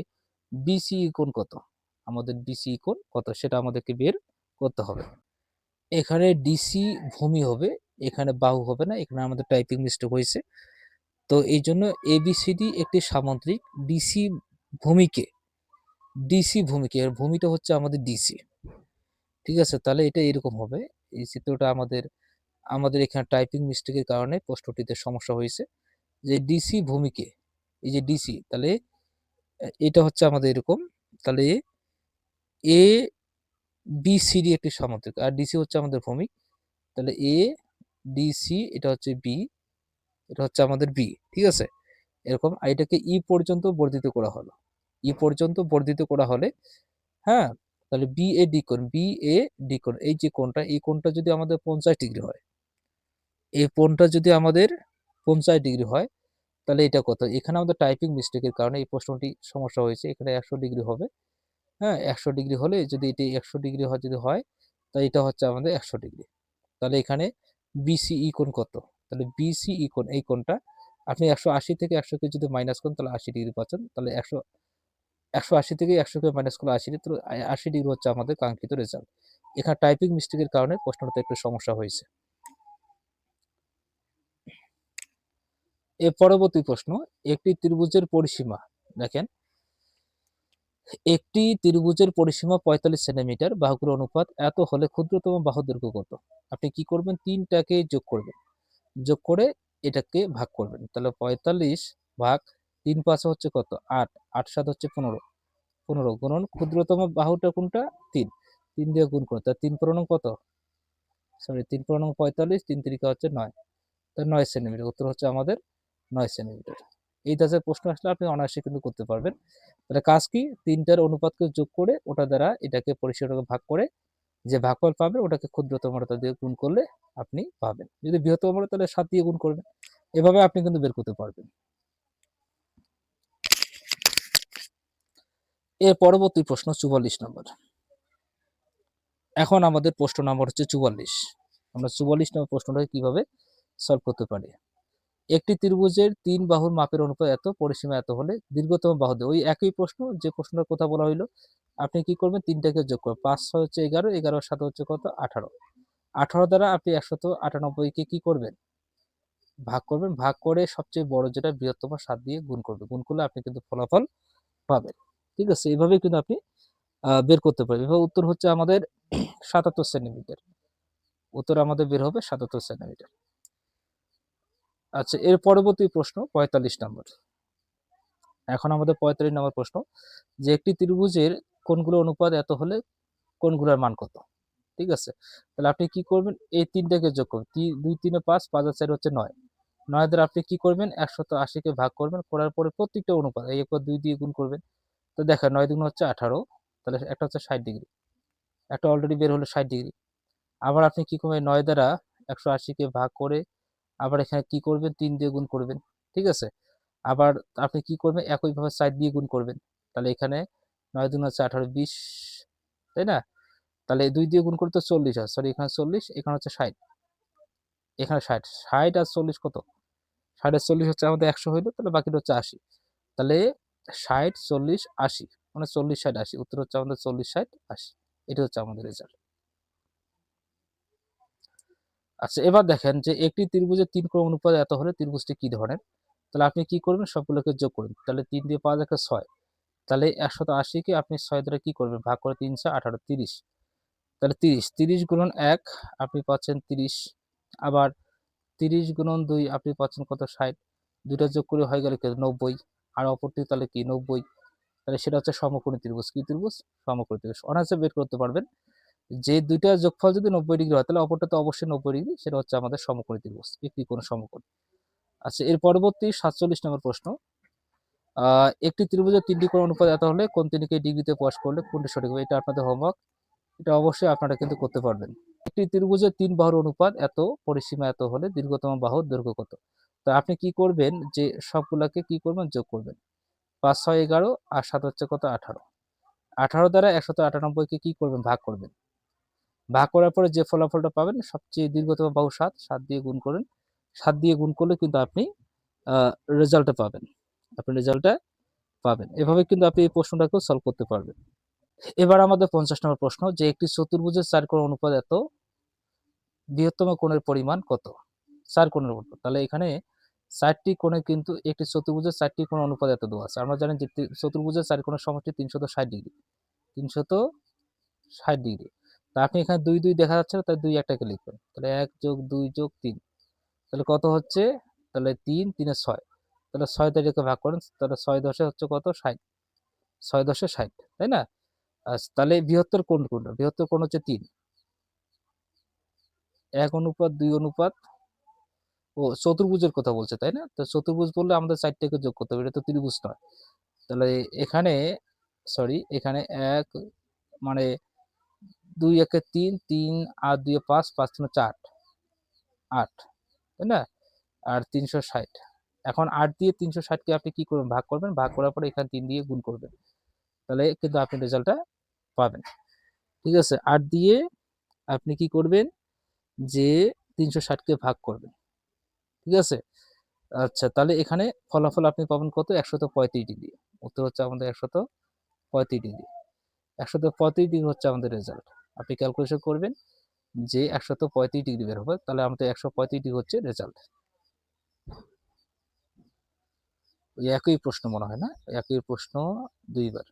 বিসিই কোণ কত? আমাদের ডিসি কোণ কত সেটা আমাদেরকে বের করতে হবে। এখানে ডিসি ভূমি হবে, এখানে বাহু হবে না, এখানে আমাদের টাইপিং মিস্টেক হয়েছে। তো এই জন্য এবিসিডি একটি সামুদ্রিক, ডিসি ভূমিকে, এর ভূমিটা হচ্ছে আমাদের ডিসি। ঠিক আছে, তাহলে এটা এরকম হবে। এই চিত্রটা আমাদের আমাদের এখানে টাইপিং মিস্টেকের কারণে প্রশ্নটিতে সমস্যা হয়েছে। যে ডিসি ভূমিকে, এই যে ডিসি, তাহলে এটা হচ্ছে আমাদের এরকম। তাহলে এ বি সি ডি একটি সামুদ্রিক আর ডিসি হচ্ছে আমাদের ভূমি। তাহলে এ ডিসি এটা হচ্ছে বি, এটা হচ্ছে আমাদের বি। ঠিক আছে, এরকম। আর এটাকে ই পর্যন্ত বর্ধিত করা হলো, ই পর্যন্ত বর্ধিত করা হলে, হ্যাঁ, তাহলে বি এ ডি কোণ, বি এ ডি কোণ, এই যে কোণটা, এই কোণটা যদি আমাদের 50 ডিগ্রি হয়, এই কোণটা যদি আমাদের 50 ডিগ্রি হয়, তাহলে এটা কত? এখানে আমাদের টাইপিং মিস্টেকের কারণে এই প্রশ্নটি সমস্যা হয়েছে। এখানে 100 ডিগ্রি হবে, হ্যাঁ, 100 ডিগ্রি হলে যদি এটি 100 ডিগ্রি হয় যদি হয়, তাই এটা হচ্ছে আমাদের 100°। তাহলে এখানে বিসিই কোণ কত? তাহলে বিসিই কোণ, এই কোণটা আপনি 180 থেকে 100কে যদি মাইনাস করেন তাহলে 80° পাচ্ছেন। তাহলে 180 থেকে 100কে মাইনাস করলে 80, তো 80° হচ্ছে আমাদের কাঙ্ক্ষিত রেজাল্ট। এখানে টাইপিং মিস্টেকের কারণে প্রশ্নটাতে একটু সমস্যা হয়েছে। এর পরবর্তী প্রশ্ন, একটি ত্রিভুজের পরিসীমা, দেখেন একটি ত্রিভুজের পরিসীমা 45 সেন্টিমিটার, বাহুগুলোর অনুপাত এত হলে ক্ষুদ্রতম বাহু দৈর্ঘ্য কত? আপনি কি করবেন, 3টাকে যোগ করবেন, যোগ করে এটাকে ভাগ করবেন। তাহলে 45 ভাগ 3 5 হচ্ছে কত? 8, 8 7 হচ্ছে 15, 15 গুণন ক্ষুদ্রতম বাহুটা কোনটা? 3, 3 দিয়ে গুণ করো, তার 3 পূরণ কত? সরি, 3 পূরণ 45, 3 3 হচ্ছে 9, তার 9 সেন্টিমিটার। উত্তর হচ্ছে আমাদের 9 সেন্টিমিটার। এই ধাঁচের প্রশ্ন আসলে আপনি অনায়াসে কিন্তু করতে পারবেন। তাহলে কাজ কি, 3টার অনুপাতকে যোগ করে ওটা দ্বারা এটাকে পরিসীমাটাকে ভাগ করে যে ভাগফল পাবে ওটাকে ক্ষুদ্রতমটা দিয়ে গুণ করলে আপনি পাবেন। যদি বৃহত্তম হয় তাহলে 7 দিয়ে গুণ করবেন। এভাবে আপনি কিন্তু বের করতে পারবেন। এর পরবর্তী প্রশ্ন 44 নম্বর। এখন আমাদের প্রশ্ন নম্বর হচ্ছে 44। আমরা 44 নম্বর প্রশ্নটাকে কিভাবে সলভ করতে পারি। একটি ত্রিভুজের 3 বাহুর মাপের অনুপাত এত, পরিসীমা এত হলে দীর্ঘতম বাহু দিয়ে, ওই একই প্রশ্ন যে প্রশ্নটার কথা বলা হইলো। আপনি কি করবেন, 3টাকে যোগ করবেন, 5 6 হচ্ছে 11, 11 7 হচ্ছে কত? 18, 18 দ্বারা আপনি 198কে কি করবেন? ভাগ করবেন, ভাগ করে সবচেয়ে বড় যেটা বৃহত্তম 7 দিয়ে গুণ করবেন, গুণ করলে আপনি কিন্তু ফলাফল পাবেন। ঠিক আছে, এইভাবেই কিন্তু আপনি বের করতে পারবেন। এভাবে উত্তর হচ্ছে আমাদের 77 সেন্টিমিটার। উত্তর আমাদের বের হবে 77 সেন্টিমিটার। আচ্ছা, এর পরবর্তী প্রশ্ন 45 নম্বর। এখন আমাদের 45 নম্বর প্রশ্ন, যে একটি ত্রিভুজের কোণগুলোর অনুপাত এত হলে কোণগুলোর মান কত? ঠিক আছে, তাহলে আপনি কি করবেন, এই 3টাকে যোগ করবেন, 2 3 5, 5 আর 4 হচ্ছে 9, 9 দ্বারা আপনি কি করবেন, 180কে ভাগ করবেন, করার পরে প্রত্যেকটা অনুপাত এই একবার 2 দিয়ে গুণ করবেন। তো দেখেন 9 দুগুণ হচ্ছে 18, তাহলে একটা হচ্ছে 60°, একটা অলরেডি বের হলো 60°। আবার আপনি কি করবেন, 9 দ্বারা 180কে ভাগ করে আবার এখানে কি করবেন, 3 দিয়ে গুণ করবেন। ঠিক আছে, আবার আপনি কি করবেন, একইভাবে 4 দিয়ে গুণ করবেন। তাহলে এখানে 9 দুগুণ হচ্ছে 18, 20, তাই না? তাহলে 2 দিয়ে গুণ করলে তো 40 হয়, সরি এখানে 40, এখানে হচ্ছে 60, এখানে 60, 60 আর 40 কত? 60 আর 40 হচ্ছে আমাদের 100 হইলো, তাহলে বাকিটা হচ্ছে 80। তাহলে 60 40 80, মানে 40 60 80, উত্তর হচ্ছে আমাদের 40 60 80। এটা হচ্ছে আমাদের রেজাল্ট। আচ্ছা, এবার দেখেন যে একটি ত্রিভুজের 3 কোণ অনুপাত এত হলে ত্রিভুজটি কি ধরনের? তাহলে আপনি কি করবেন, সবগুলোকে যোগ করুন। তাহলে 3 দিয়ে 5 একে 6, তাহলে 180কে আপনি 6 দ্বারা কি করবেন, ভাগ করে 3 6 18 30, তাহলে 30, 30 গুণন 1 আপনি পাচ্ছেন 30, আবার 30 গুণন 2 আপনি পাচ্ছেন কত? 60, দুইটা যোগ করে হয়ে গেল কি 90, আর অপরটি তাহলে কি 90, তাহলে সেটা হচ্ছে সমকোণী ত্রিভুজ। কি ত্রিভুজ? সমকোণী ত্রিভুজ। অনায়াসে বের করতে পারবেন যে দুইটা যোগফল যদি 90° হয় তাহলে অপরটা তো অবশ্যই 90°, সেটা হচ্ছে আমাদের সমকোণী ত্রিভুজ, একটি কোণ সমকোণ। আচ্ছা, এর পরবর্তী 47 নম্বর প্রশ্ন, একটি ত্রিভুজের 3টি কোণ অনুপাত এত হলে কোণ তিনটিকে ডিগ্রিতে প্রকাশ করলে কোনটি সঠিক হবে? এটা আপনাদের হোমওয়ার্ক, এটা অবশ্যই আপনারা কিন্তু করতে পারবেন। একটি ত্রিভুজের 3 বাহুর অনুপাত এত, পরিসীমা এত হলে দীর্ঘতম বাহুর দৈর্ঘ্য কত? তো আপনি কি করবেন, যে সবগুলাকে কি করবেন, যোগ করবেন। 5 6 11 আর 7 হচ্ছে কত? 18, 18 দ্বারা 198কে কি করবেন, ভাগ করবেন। ভাগ করার পরে যে ফলাফলটা পাবেন, সবচেয়ে দীর্ঘতম বাহু 7, 7 দিয়ে গুণ করেন। 7 দিয়ে গুণ করলে কিন্তু আপনি রেজাল্টটা পাবেন, আপনি রেজাল্টটা পাবেন। এভাবে কিন্তু আপনি এই প্রশ্নটাকেও সলভ করতে পারবেন। এবার আমাদের 50 নম্বর প্রশ্ন, যে একটি চতুর্ভুজের 4 কোণ অনুপাত এত, বৃহত্তম কোণের পরিমাণ কত? 4 কোণের অনুপাত, তাহলে এখানে 4টি কোণে কিন্তু একটি চতুর্ভুজের 4টি কোণ অনুপাত এত দেওয়া আছে। আমরা জানি যে চতুর্ভুজের 4 কোণের সমষ্টি 360°, 360°। তা আপনি এখানে 2 2 দেখা যাচ্ছে না, তাই 2 একটাকে লিখবেন। তাহলে 1 যোগ 2 যোগ 3, তাহলে কত হচ্ছে? তাহলে 3 3 এ 6, তাহলে 6 দিয়ে এটাকে ভাগ করেন, তাহলে 6 10 এ হচ্ছে কত? 60, 6 10 এ 60, তাই না? আচ্ছা, তাহলে বৃহত্তর কোণ কোনটা? বৃহত্তর কোণ হচ্ছে 3, 1 অনুপাত 2 অনুপাত, ও চতুর্ভুজের কথা বলছে তাই না? তো চতুর্ভুজ বললে আমাদের 4টাকে যোগ করতে হবে, এটা তো ত্রিভুজ নয়। তাহলে এখানে সরি, এখানে 1 মানে 2 1 এ 3, 3 আর 2 এ 5, 5 3 4, 8, তাই না? আর 360, এখন 8 দিয়ে 360কে আপনি কি করবেন, ভাগ করবেন, ভাগ করার পরে এখানে 3 দিয়ে গুণ করবেন, তাহলে কিন্তু আপনি রেজাল্টটা পাবেন। ঠিক আছে, 8 দিয়ে আপনি কি করবেন যে 360কে ভাগ করবেন, ঠিক আছে? আচ্ছা, তাহলে এখানে ফলাফল আপনি পাবেন কত? 135 ডিগ্রি। উত্তর হচ্ছে আমাদের 135 ডিগ্রি। 135 ডিগ্রি হচ্ছে আমাদের রেজাল্ট। আপনি ক্যালকুলেশন করবেন যে 135 ডিগ্রি বের হবে, তাহলে আমাদের 135 ডিগ্রি হচ্ছে রেজাল্ট। ওই একই প্রশ্ন মনে হয় না? একই প্রশ্ন 2 বার।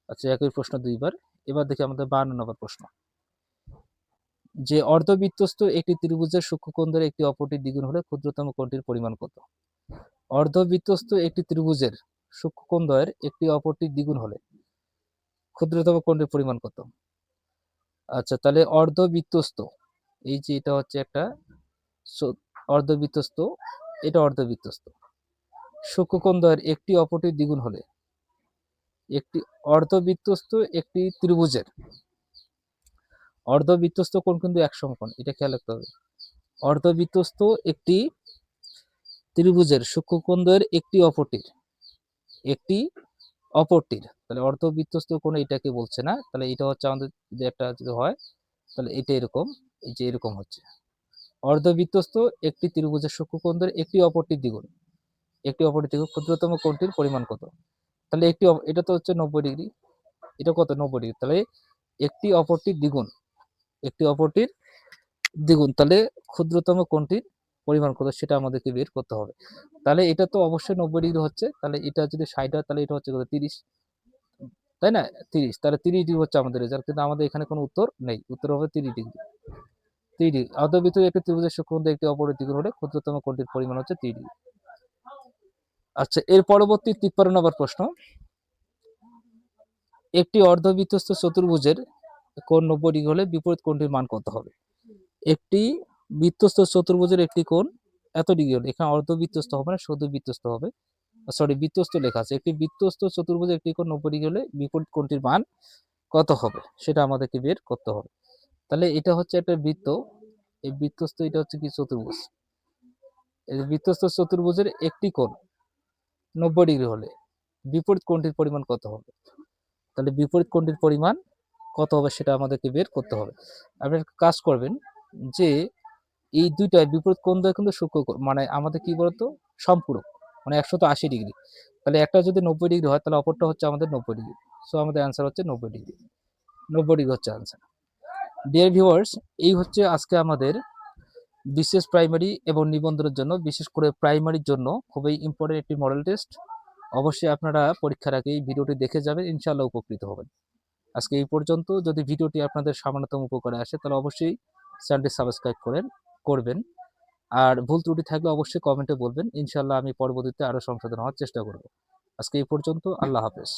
আচ্ছা, একই প্রশ্ন 2 বার। এবার দেখি আমাদের 52 নম্বর প্রশ্ন। যে অর্ধবৃত্তস্থ একটি ত্রিভুজের সূক্ষ্মকোণ দ্বয়ের একটি অপরটির দ্বিগুণ হলে ক্ষুদ্রতম কোণটির পরিমাণ কত? অর্ধবৃত্তস্থ একটি ত্রিভুজের সূক্ষ্মকোণ দ্বয়ের একটি অপরটির দ্বিগুণ হলে ক্ষুদ্রতম কোণটির পরিমাণ কত? আচ্ছা, তাহলে অর্ধবৃত্তস্থ, এই যে এটা হচ্ছে একটা অর্ধবৃত্তস্থ, এটা অর্ধবৃত্তস্থ। সূক্ষ্মকোণ দ্বয়ের একটি অপরটির দ্বিগুণ হলে, একটি অর্ধবৃত্তস্থ একটি ত্রিভুজের অর্ধবৃত্তস্থ কোণ কিন্তু এক সমকোণ, এটা খেয়াল রাখতে হবে। অর্ধবৃত্তস্থ একটি ত্রিভুজের সূক্ষ্মকোণ দ্বয়ের একটি অপরটির, তাহলে অর্ধবৃত্তস্থ কোণ এটাকে বলছে না, তাহলে এটা হচ্ছে আমাদের যদি একটা যদি হয় তাহলে এটা এরকম, এই যে এরকম হচ্ছে অর্ধবৃত্তস্থ একটি ত্রিভুজের সূক্ষ্মকোণ দ্বয়ের একটি অপরটির দ্বিগুণ, ক্ষুদ্রতম কোণটির পরিমাণ কত? তাহলে এটা তো হচ্ছে 90 ডিগ্রি, এটা কত? 90 ডিগ্রি। তাহলে একটি অপরটির দ্বিগুণ, তাহলে ক্ষুদ্রতম কোণটির পরিমাণ কত সেটা আমাদেরকে বের করতে হবে। তাহলে এটা তো অবশ্যই 90 ডিগ্রি হচ্ছে, তাহলে এটা যদি 60 হয় তাহলে এটা হচ্ছে কত? 30, তাই না? 30, তাহলে 30 ডিগ্রি হচ্ছে আমাদের রেজাল্ট, কিন্তু আমাদের এখানে কোনো উত্তর নেই। উত্তর হবে 30 ডিগ্রি। 30 ডিগ্রি। অর্ধবৃত্ত একটি ত্রিভুজের সূক্ষ্মকোণ একটি অপরের দ্বিগুণ হলে ক্ষুদ্রতম কোণটির পরিমাণ হচ্ছে 30 ডিগ্রি। আচ্ছা, এর পরবর্তী 53 নম্বর প্রশ্ন। একটি অর্ধবৃত্তস্থ চতুর্ভুজের কোণ 90 ডিগ্রি হলে বিপরীত কোণটির মান কত হবে? একটি বৃত্তস্থ চতুর্ভুজের একটি কোণ এত ডিগ্রি হলে, এখানে অর্ধবৃত্তস্থ হবে না, শুধু বৃত্তস্থ হবে। সরি, বৃত্তস্থ লেখা আছে। একটি বৃত্তস্থ চতুর্ভুজের একটি কোণ 90 ডিগ্রি হলে বিপরীত কোণটির মান কত হবে সেটা আমাদেরকে বের করতে হবে। তাহলে এটা হচ্ছে একটা বৃত্ত, এই বৃত্তস্থ, এটা হচ্ছে কি? চতুর্ভুজ। এই বৃত্তস্থ চতুর্ভুজের একটি কোণ 90 ডিগ্রি হলে বিপরীত কোণটির পরিমাণ কত হবে? তাহলে বিপরীত কোণটির পরিমাণ কত হবে সেটা আমাদেরকে বের করতে হবে। আপনি একটা কাজ করবেন যে এই দুইটা বিপরীত কোণ দ্বয় কিন্তু সূক্ষ্মকোণ, মানে আমাদের কি বলতো? সম্পূরক, মানে 180 ডিগ্রি। তাহলে একটা যদি 90 ডিগ্রি হয় তাহলে অপরটা হচ্ছে আমাদের 90 ডিগ্রি। সো আমাদের অ্যান্সার হচ্ছে 90 ডিগ্রি। 90 ডিগ্রি হচ্ছে অ্যান্সার। ডিয়ার ভিউয়ার্স, এই হচ্ছে আজকে আমাদের বিশেষ প্রাইমারি এবং নিবন্ধনের জন্য, বিশেষ করে প্রাইমারির জন্য খুবই ইম্পর্টেন্ট একটি মডেল টেস্ট। অবশ্যই আপনারা পরীক্ষার আগে এই ভিডিওটি দেখে যাবেন, ইনশাআল্লাহ উপকৃত হবেন। আজকে এই পর্যন্ত। যদি ভিডিওটি আপনাদের সামান্যতম উপকারে আসে তাহলে অবশ্যই চ্যানেলটি সাবস্ক্রাইব করবেন। আর ভুল ত্রুটি থাকলে অবশ্যই কমেন্টে বলবেন, ইনশাআল্লাহ আমি পরবর্তীতে আরো সংশোধন হওয়ার চেষ্টা করব। আজকে এই পর্যন্ত। আল্লাহ হাফেজ।